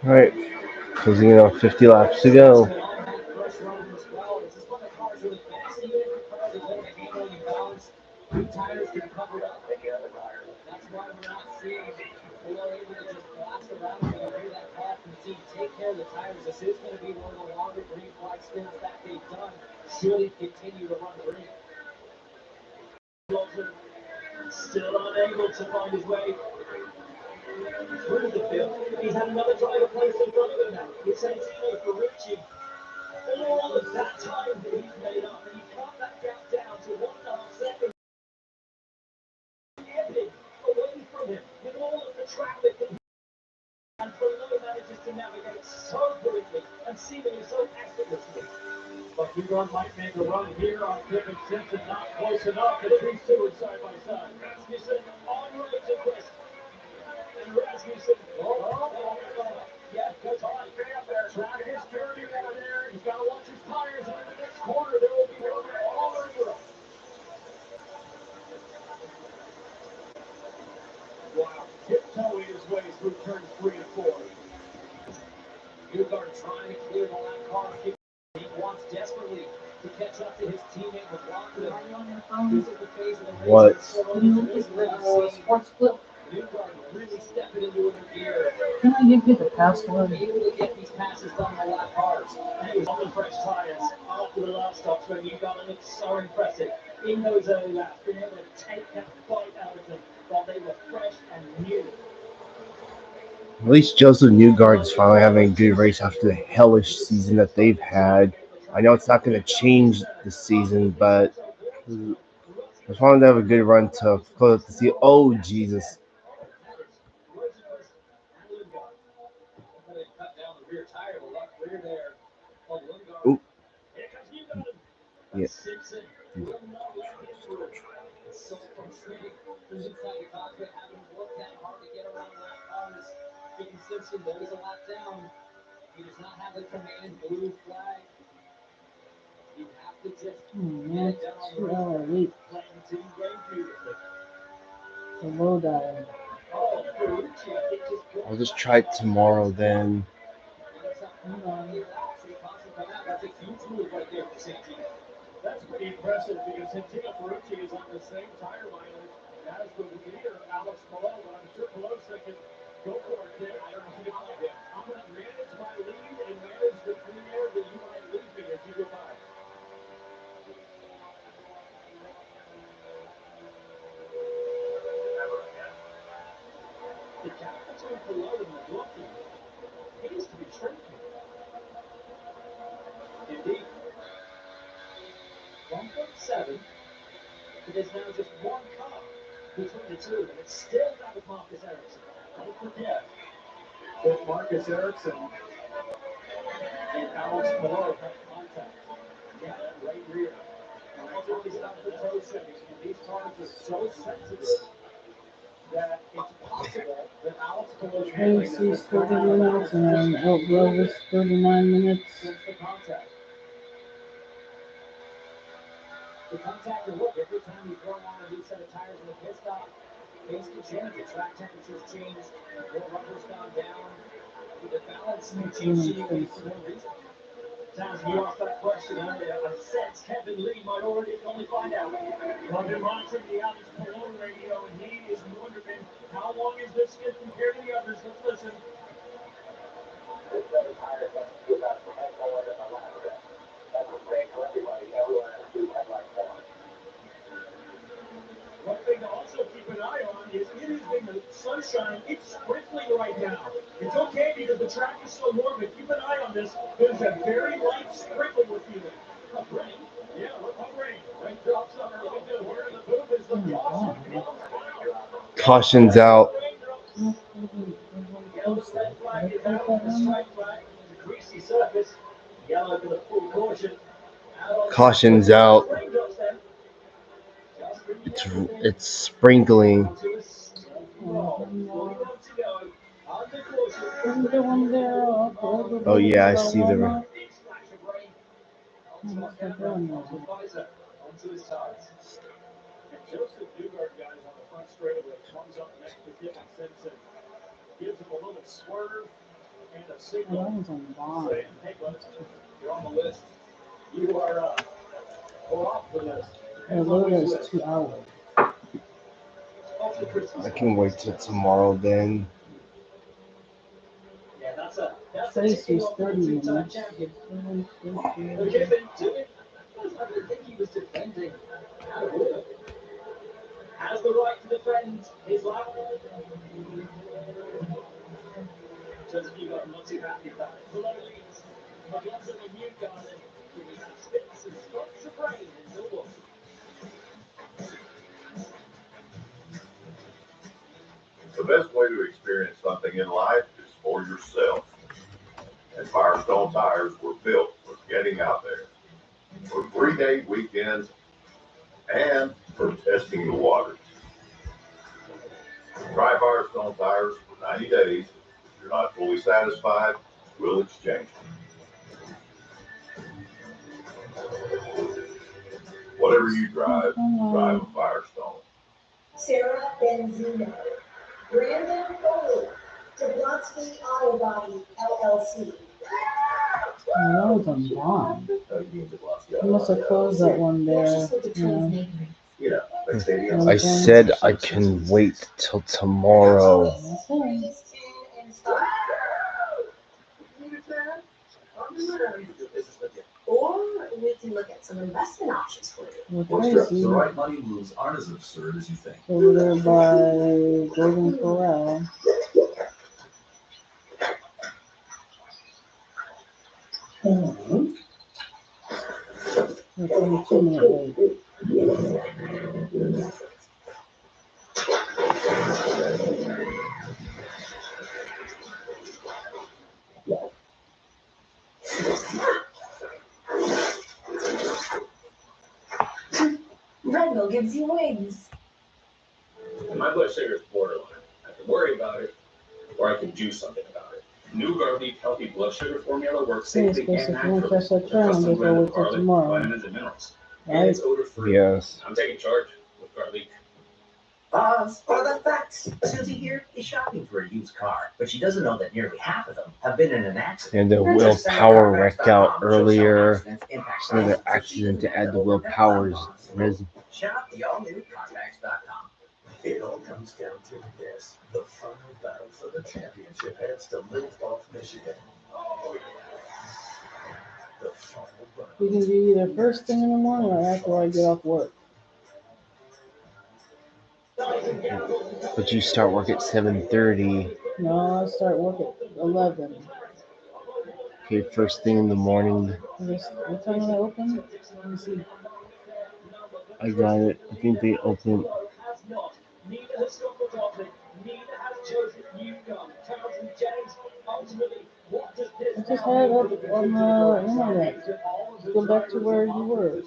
All right, closing in on 50 laps to go. New tires can cover it up. That's why we're not seeing Taylor able to just blast around when you hear that call from the team. Take care of the tires. This is going to be one of the longer green flag spins that they've done. Should it continue to run green? Still unable to find his way through the field. He's had another driver place in front of him now. It's Santino Ferrucci. All of that time that he's made up, and he cut that gap down to 1.5 seconds. Epic away from him with all of the traffic that and Bruno manages to navigate so quickly and seemingly so effortlessly. But Hugon might make a run here on Kevin Simpson, not close enough, but these two are side by side. Rasmussen on road to Chris. And Rasmussen, yeah, goes on. Track is dirty out there. He's got to watch his tires, and in the next corner, there will be rubber all over him. Wow, tiptoeing his way through turns 3 and 4. Newgarden trying to clear the lap car. He wants desperately to catch up to his teammate McLaughlin. This is the phase of the race. What? Sports clip. Newgarden really stepping into a new gear. Can I give you the password? Able to get these passes done on the lap cars. And he was on the fresh tires after the last stop, so Newgarden looked so impressive in those early laps, being able to take that fight out of them while they were fresh and new. At least Joseph Newgarden's finally having a good race after the hellish season that they've had. I know it's not going to change the season, but I just wanted to have a good run to close out the season. Oh, Jesus. Oop. Yeah. So frustrating. Who's inside the cockpit having worked that hard to get around lap cars. Getting Simpson, though he's a lap down. He does not have the command blue flag. You have to just get it done on the race. Playing the team game beautifully. The low dial. Oh, Ferrucci, I think just I'll just try it tomorrow then. That's a huge move right there for Santino. That's pretty impressive because Santino Ferrucci is on the same tire mileage as the leader, Alex Palou. But I'm sure Palou's thinking, go for it, kid. I don't need to find him. I'm going to manage my lead and manage the clean air that you might leave me as you go by. The gap between Palou and Milwaukee appears to be shrinking. Indeed. 1.7. But there's now just one car between the two, and it's still not with Marcus Ericsson. Don't forget Both Marcus Ericsson and Alex Palou have contact. Yeah, that right rear. And I talked about the toe setting, and these cars are so sensitive that it's possible that Alex Palou's handling that Tracy's was 30 minutes and Outlaw was 39 minutes. since the contact. The contact and look, every time you throw on a new set of tires in the pit stop, things can change. The track temperatures change, more rubber's gone down. The balance may change seemingly for no reason. Sounds you asked that question earlier. I sense Kevin Lee might already only find out. Well, I've been monitoring the Alex Palou radio, and he is wondering how long is this skid compared to the others. Let's listen. One thing to also keep an eye on is it is in the sunshine. It's sprinkling right now. It's okay because the track is so warm, but keep an eye on this. There's a very light sprinkle we're feeling. Rain. Yeah, look up rain. Raindrops on our window here in the booth is the awesome gloves now. Caution's out. Yellow red flag is out, the strike flag, the greasy surface. Yellow for the full caution. Caution's out. It's sprinkling. Oh yeah, I see the. Joseph Newgarden, guys, on the front straightaway, comes up next to Kevin Simpson. Gives him a little swerve. and a Oh, signal that one's on the bottom. saying, hey, brother, you're on the list. You are off the list. The load is 2 hours. Off the Christmas I can wait till tomorrow then. Yeah, that's a Trace ticking was off for the 30 two-time minutes. champion. Okay. Okay, then doing. I didn't think he was defending out of order. Has the right to defend his lap. Turns a few I'm not too happy about it. For a lot of leads, but lots of immune garden. We have sticks and spots of rain in Milwaukee. The best way to experience something in life is for yourself. And Firestone tires were built for getting out there, for 3-day weekends, and for testing the waters. Try Firestone tires for 90 days. If you're not fully satisfied, we'll exchange them. Whatever you drive a Firestone. Sarah Benzino, Brandon Foley, Jablonski Auto Body LLC. Oh, that was on bond. You must have closed that one there. I said I can wait till tomorrow. Okay. Or we can look at some investment options for you. Well, Tracy, The right money moves aren't as absurd as you think. over there by Golden Corral. We're 22 minutes late. Red Bull gives you wings. My blood sugar is borderline. I can worry about it, or I can do something about it. New Garlic Healthy Blood Sugar Formula works Yes, safely and basically, we'll naturally. catch that with train custom before blend we of till garlic, tomorrow. vitamins, and minerals. And Right? it's odor-free. Yes. I'm taking charge with Garlic. Well, that's facts. Susie here is shopping for a used car, but she doesn't know that nearly half of them have been in an accident. And the wheel power wrecked out earlier. So the accident to add the wheel powers risen. Shop the all-new CarFacts.com. It all comes down to this. The final battle for the championship heads to Milwaukee, Michigan. Oh, yeah. The final battle. We can do either first thing in the morning or after I get off work. But you start work at 7:30. No, I start work at 11. Okay, first thing in the morning. What time do they open? Let me see. I got it. I think they open. Neither has Scott McLaughlin, neither has Joseph Newcomb. Townsend James, ultimately, what does this I just had it up on the internet. Go back to where you were.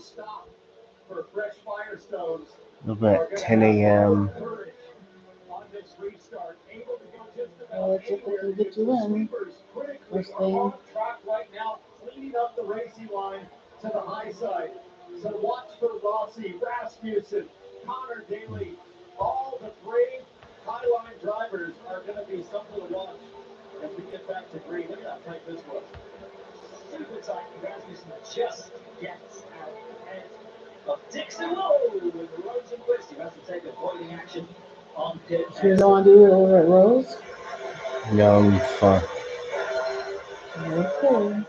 For fresh Firestones. Open at 10 a.m. On this restart, able to go just Let's see if we can get you in. First thing. on track right now, cleaning up the racing line to the high side. So watch for Rossi, Rasmussen, Connor Daly. All the three highline drivers are going to be something to watch as we get back to green. Look at how tight this was. Super tight. Rasmussen just gets out ahead of Dixon Lowe with Rosenquist. He has to take avoiding action on pit. So you don't want to do it over at Rose? No, I'm fine. Okay.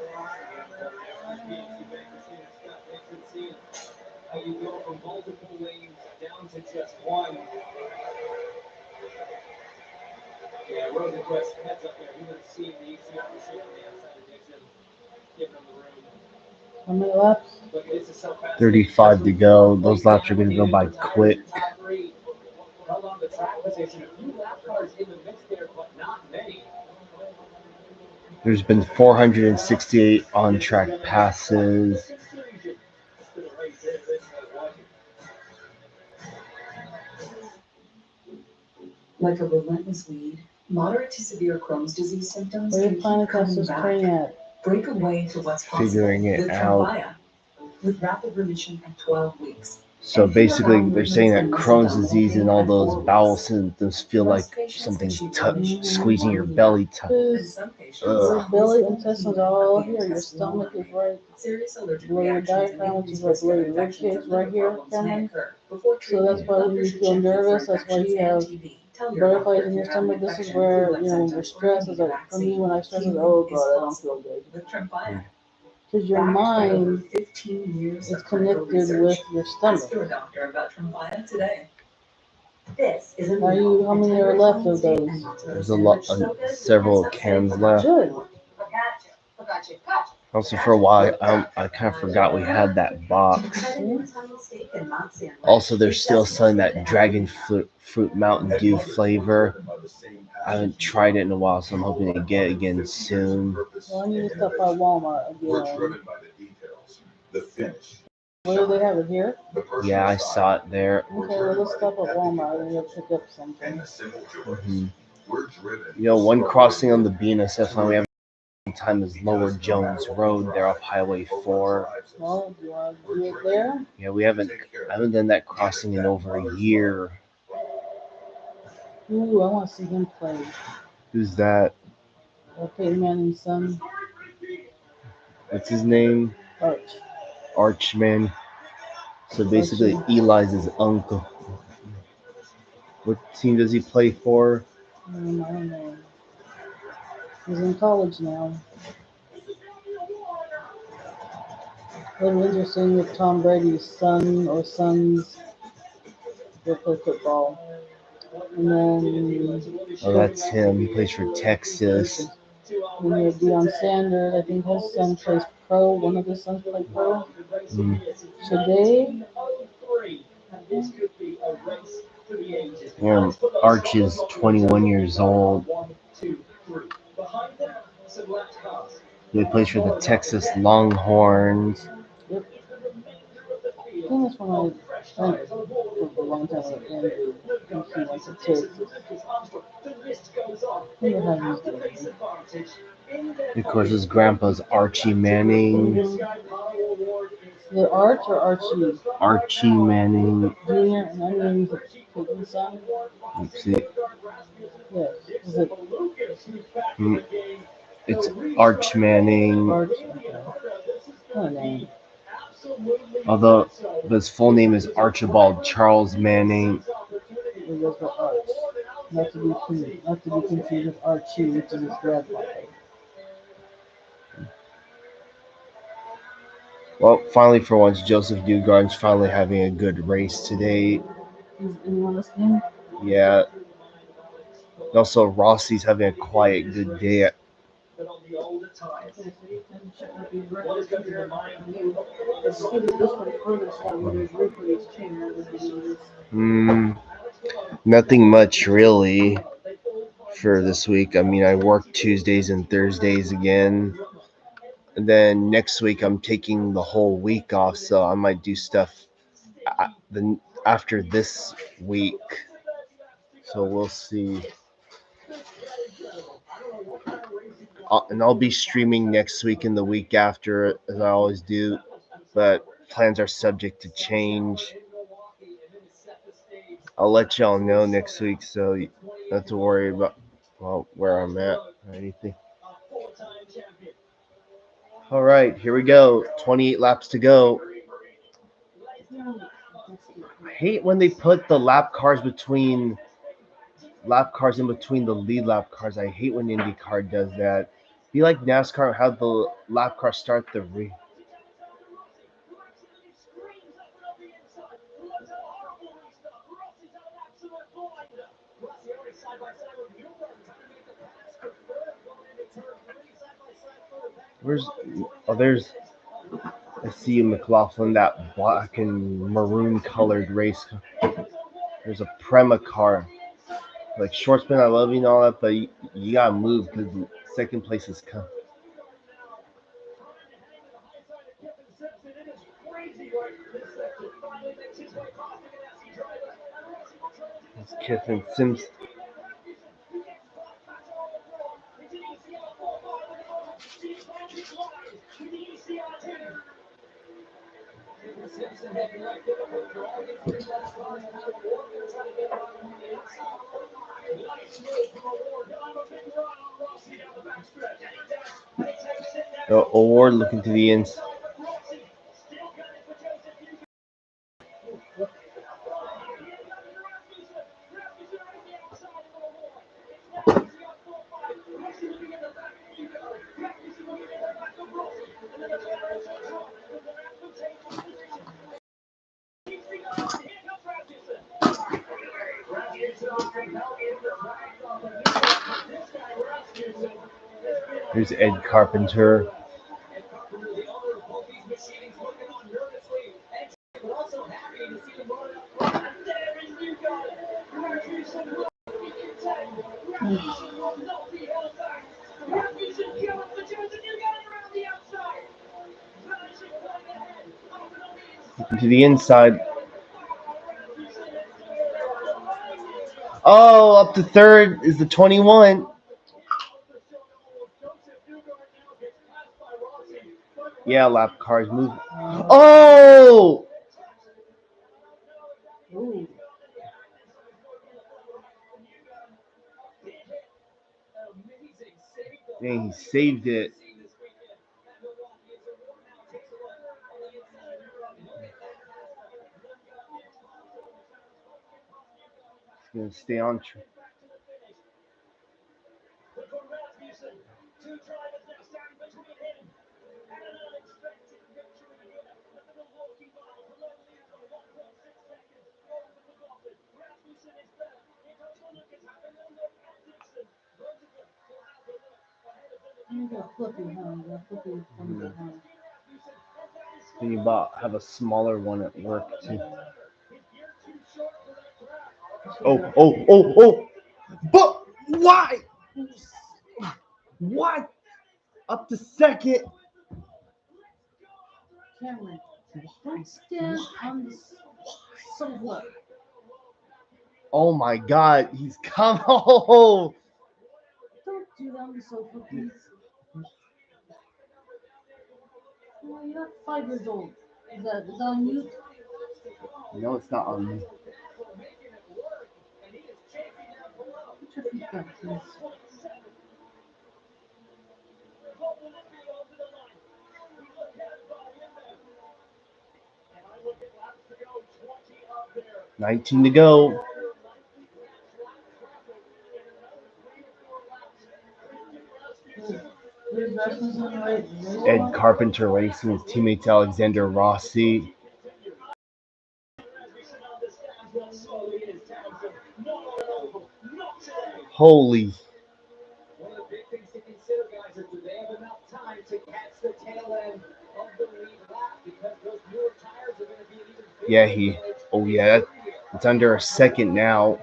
How you go from multiple lanes down to just one. Yeah, Rosenquist heads up there. He would have seen the ECR machine on the outside of Dixon, giving him the room. How many laps? But this is so fast. 35 to go. Those laps are going to go by quick. Held on the track position. A few lap cars in the mix there, but not many. There's been 468 on-track passes. Like a relentless weed, moderate to severe Crohn's disease symptoms Where can you planning keep to test coming this back. train at? Break away to what's possible Figuring it with out. Tremfya. With rapid remission at 12 weeks, So basically, they're saying that Crohn's disease and all those bowel symptoms feel like something's squeezing your belly. Your belly intestines are all here. Your stomach is right below your diaphragm, which is right below your rib cage, right here, Cameron. So that's why when you feel nervous, that's why you have butterflies in your stomach. This is where, when we're stressed, it's like, for me, when I stress, it's, oh God, I don't feel good. Because your mind is connected with your stomach. How many are left of those? There's a lot, several cans left. Good. Also, for a while, I kind of forgot we had that box. Also, they're still selling that dragon fruit Mountain Dew flavor. I haven't tried it in a while, so I'm hoping to get it again soon. Well, I need to stop by Walmart again. Where do they have it here? Yeah, I saw it there. Okay, well, let's stop at Walmart and we'll pick up something. One crossing on the BNSF line we have time is Lower Jones Road. They're off Highway 4. Well, do you want to do it there? Yeah, I haven't done that crossing in over a year. Ooh, I want to see him play. Who's that? Peyton Manning's son. What's his name? Archman. So basically, Eli's his uncle. What team does he play for? I don't know. He's in college now. It'll be interesting if Tom Brady's son or sons will play football. And then... Oh, that's him. He plays for Texas. And you have Deion Sanders. I think his son plays pro. One of his sons play pro. Today... Arch is 21 years old. He plays for the Texas Longhorns. Yep. I think that's when for a long time Andrew he went to Texas. Of course, his grandpa's Archie Manning. The Arch or Archie? Archie Manning. Junior, and I mean Peyton's son. Let's see. Yes. Is it? It's Arch Manning. Arch. Okay. Although his full name is Archibald Charles Manning. It goes for Arch. Not to be confused with Archie, which is his grandfather. Well, finally for once, Joseph Newgarden's finally having a good race today. Anyone listening? Yeah. And also, Rossi's having a quiet, good day. Nothing much really for this week. I mean, I work Tuesdays and Thursdays again. And then next week I'm taking the whole week off, so I might do stuff after this week. So we'll see. And I'll be streaming next week and the week after, as I always do. But plans are subject to change. I'll let y'all know next week, so you don't have to worry about where I'm at or anything. All right, here we go. 28 laps to go. I hate when they put the lap cars in between the lead lap cars. I hate when IndyCar does that. Be like NASCAR, have the lap car start the there's I see McLaughlin, that black and maroon colored race. There's a Prema car. Like Shortsman, I love you and all that, but you gotta move because second place is coming. It's Kiffin Sims. The award looking to the ends. Here's Ed Carpenter. To the inside. Oh, up to third is the 21. Yeah, lap cars move. Oh! Ooh. Dang, he saved it. He's going to stay on track. Then you have a smaller one at work too. Oh! But why? What? Up to second. Cameron, don't stand on the sofa. Oh my God, he's coming. Oh. Don't do that on the sofa, please. Oh, you're not 5 years old. Is that on mute? No, it's not on me. Put your feet back, please. $19 to go. Ed Carpenter racing his teammates Alexander Rossi. Holy. One of the big things to consider, guys, is do they have enough time to catch the tail end of the lead lap because those newer tires are going to be an even bigger Yeah, yeah, it's under a second now.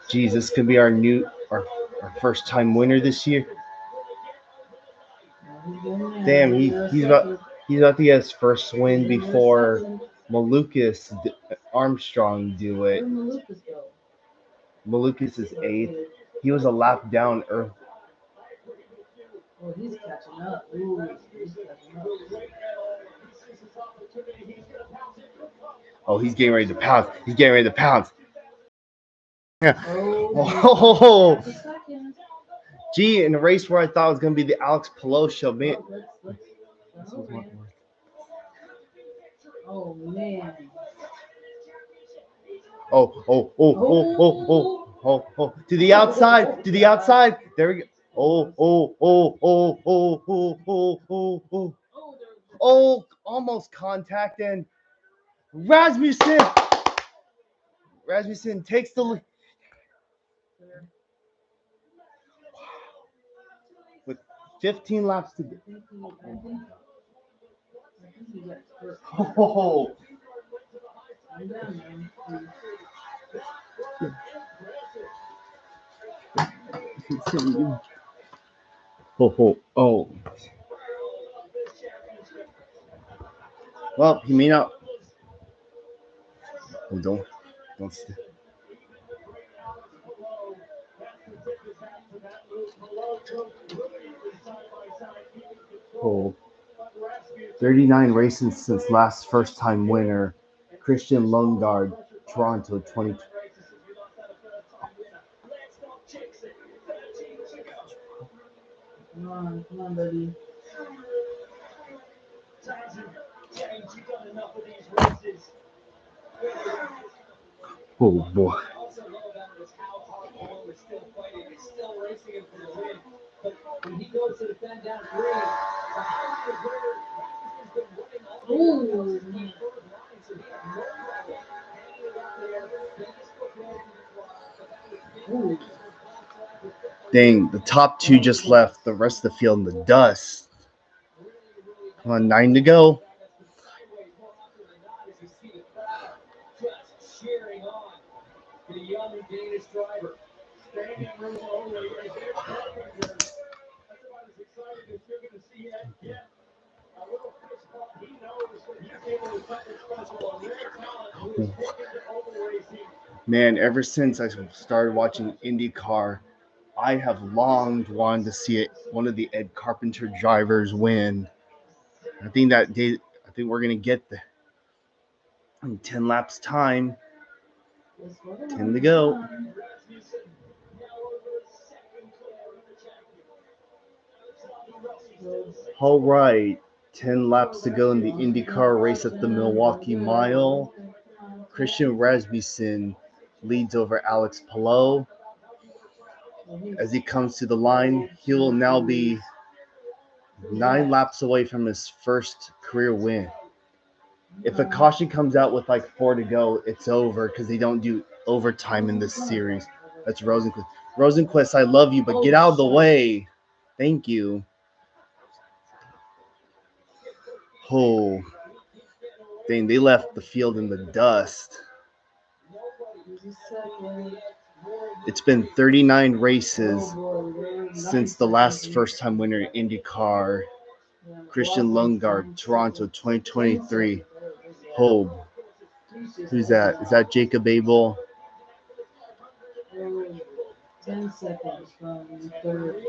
Geez, this could be our first time winner this year. Damn, he's about to get his first win before Malukas Armstrong do it. Malukas is 8th. He was a lap down early. Oh, he's catching up. Ooh, he's catching up. Oh, he's getting ready to pounce. Yeah. Oh. Gee, in a race where I thought it was going to be the Alex Palou show, man. Oh, man. Oh. To the outside. There we go. Oh, almost contact, and Rasmussen takes the lead. With 15 laps to go. Oh. Oh. Well, he may not. Oh, don't. Oh, 39 races since last first time winner, Christian Lundgaard, Toronto 20. Come on, buddy. Oh boy. When he goes to defend down green, Ooh. Ooh. Dang, the top two just left. The rest of the field in the dust. Come on, 9 to go. just cheering on the young Danish driver. Standing room only. And there's Carpenter. That's about as excited as you're going to see that yet. A little fist bump. He knows that he's able to something special. A rare talent who is taken to oval racing. Man, ever since I started watching IndyCar, I have longed wanted to see it, one of the Ed Carpenter drivers win. I think we're gonna get the in 10 laps time. 10 to go. All right, 10 laps to go in the IndyCar race at the Milwaukee Mile. Christian Rasmussen leads over Alex Palou. As he comes to the line, he will now be 9 laps away from his first career win. If a caution comes out with like 4 to go, it's over because they don't do overtime in this series. That's Rosenquist. Rosenquist, I love you, but get out of the way. Thank you. Oh, dang, they left the field in the dust. It's been 39 races since the last first-time winner in IndyCar, Christian Lundgaard, Toronto 2023. Oh, who's that? Is that Jacob Abel? 10 seconds from third.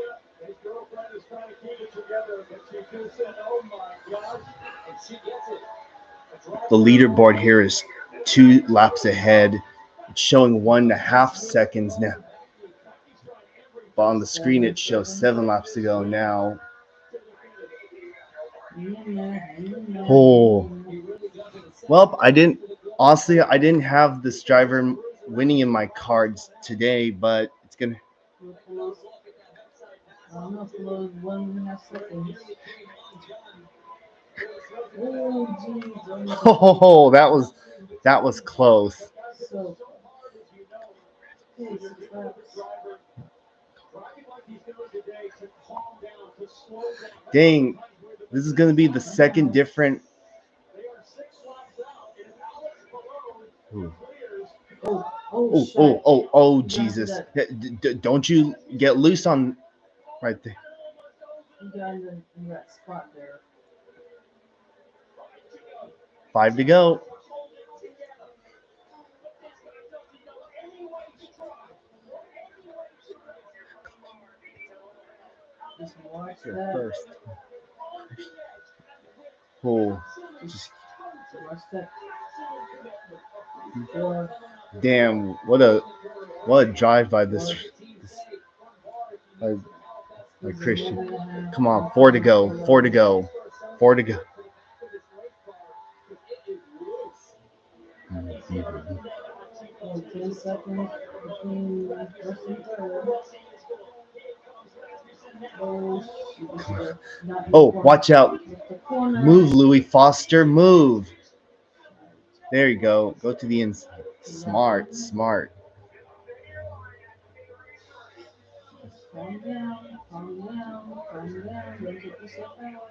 His girlfriend is trying to keep it together, but she just said, oh my gosh, and she gets it. The leaderboard here is 2 laps ahead. It's showing 1.5 seconds now. But on the screen, it shows 7 laps to go now. Oh. Well, I didn't have this driver winning in my cards today, but it's going to. Almost 1.5 seconds. Oh, that was close. So, dang, this is going to be the second different. Oh, Jesus. Don't you get loose on right there. You got in that spot there. 5 to go. Just watch Here that. first. Oh. Watch that. Damn, what a drive by this by Christian. Come on, 4 to go. 4 to go. 4 to go. 10 seconds between first and third. Oh, watch out. Move, Louis Foster. Move. There you go. Go to the inside. Smart. Calm down. Don't get yourself out.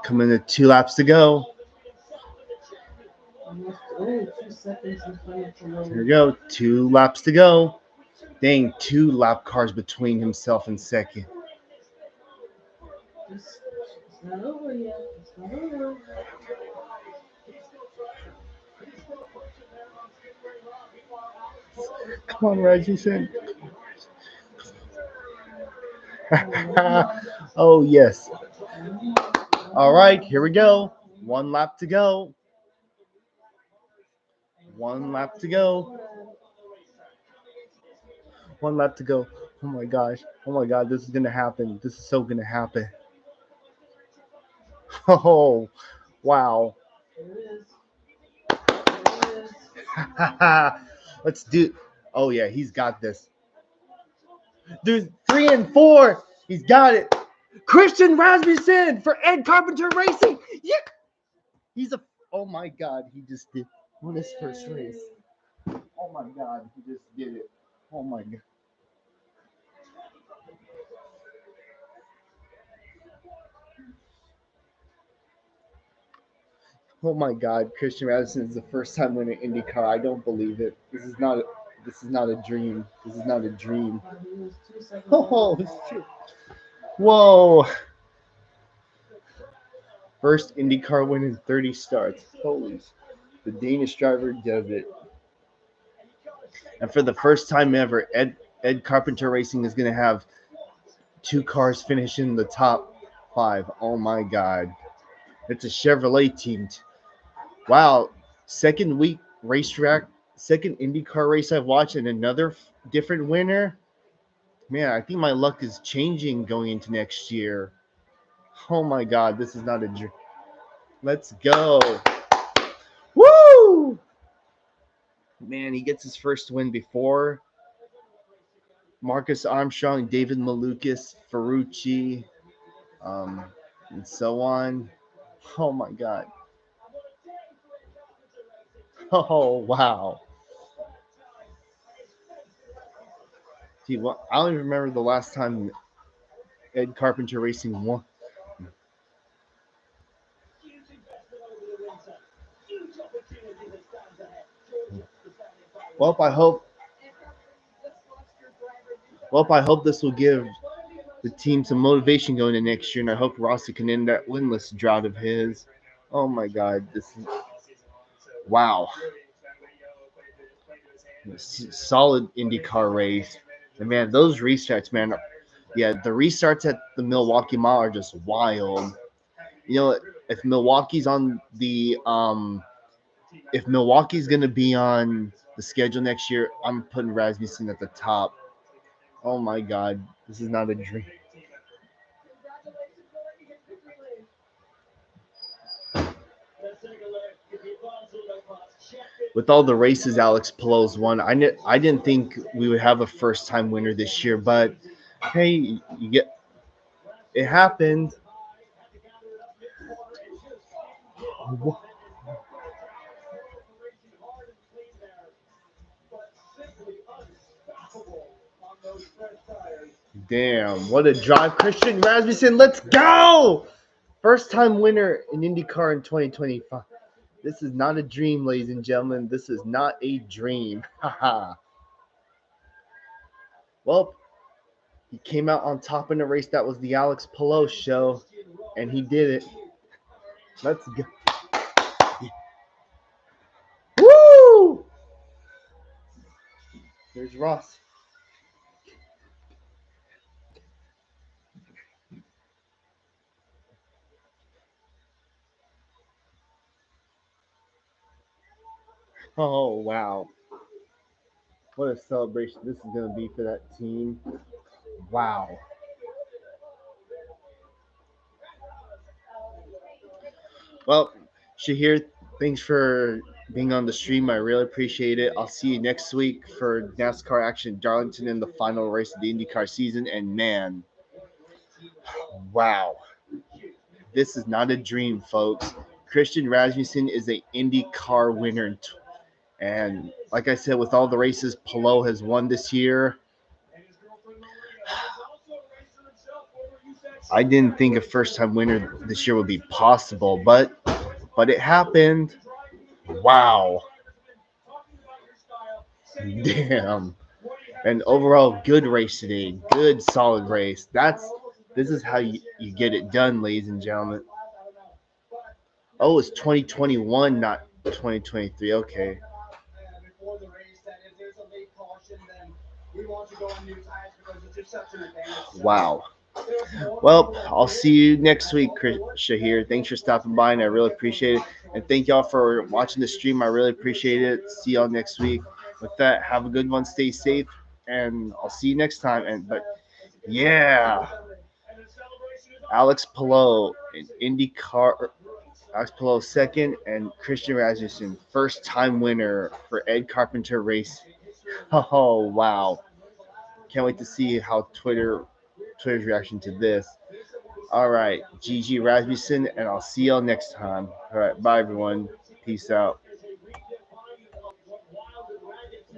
Coming to 2 laps to go. 2 seconds in front of Here we go. 2 laps to go. Dang, 2 lap cars between himself and second. It's not over yet. It's not over. Come on, Rasmussen. Oh, yes. All right, here we go. One lap to go. One lap to go. One lap to go. Oh my gosh. Oh my god, this is gonna happen. This is so gonna happen. Oh, wow. Let's do. Oh yeah, he's got this. Dude, 3 and 4. He's got it. Christian Rasmussen for Ed Carpenter Racing. Yeah. He's a. Oh my god, he just did. Won his first race. Oh my god, he just did it. Oh my god. Oh my God, Christian Rasmussen is the first time winning IndyCar. I don't believe it. This is not. This is not a dream. This is not a dream. Oh, it's true. Whoa! First IndyCar win in 30 starts. Holy! The Danish driver does it. And for the first time ever, Ed Carpenter Racing is going to have 2 cars finish in the top 5. Oh my God! It's a Chevrolet team. Wow! Second week racetrack, second IndyCar race I've watched, and another different winner. Man, I think my luck is changing going into next year. Oh my God, this is not a dream. Let's go. Woo! Man, he gets his first win before Marcus Armstrong, David Malukas, Ferrucci, and so on. Oh my God. Oh, wow. Gee, well, I don't even remember the last time Ed Carpenter Racing won. Well, I hope. Well, I hope this will give the team some motivation going into next year, and I hope Rossi can end that winless drought of his. Oh my God, this is wow. Solid IndyCar race, and man, those restarts, man. Yeah, the restarts at the Milwaukee Mile are just wild. You know, if Milwaukee's on the if Milwaukee's gonna be on the schedule next year, I'm putting Rasmussen at the top. Oh my God, this is not a dream. With all the races Alex Pelosi won, I didn't think we would have a first time winner this year, but hey, you get it happened. Damn, what a drive, Christian Rasmussen. Let's go! First time winner in IndyCar in 2025. This is not a dream, ladies and gentlemen. This is not a dream. Haha. Well, he came out on top in the race. That was the Alex Pelosi show, and he did it. Let's go. Woo! There's Ross. Oh, wow. What a celebration this is going to be for that team. Wow. Well, Shahir, thanks for being on the stream. I really appreciate it. I'll see you next week for NASCAR action in Darlington in the final race of the IndyCar season. And man, wow. This is not a dream, folks. Christian Rasmussen is an IndyCar winner. And like I said, with all the races Polo has won this year, I didn't think a first-time winner this year would be possible, but it happened. Wow. Damn. And overall, good race today. Good, solid race. This is how you get it done, ladies and gentlemen. Oh, it's 2021, not 2023. Okay. Wow. Well, I'll see you next week, Chris Shahir. Thanks for stopping by, and I really appreciate it. And thank y'all for watching the stream. I really appreciate it. See y'all next week. With that, have a good one. Stay safe, and I'll see you next time. Yeah, Alex Palou in IndyCar. Alex Palou second, and Christian Rasmussen first time winner for Ed Carpenter Racing. Oh wow! Can't wait to see how Twitter's reaction to this. All right, GG Rasmussen, and I'll see y'all next time. All right, bye everyone. Peace out.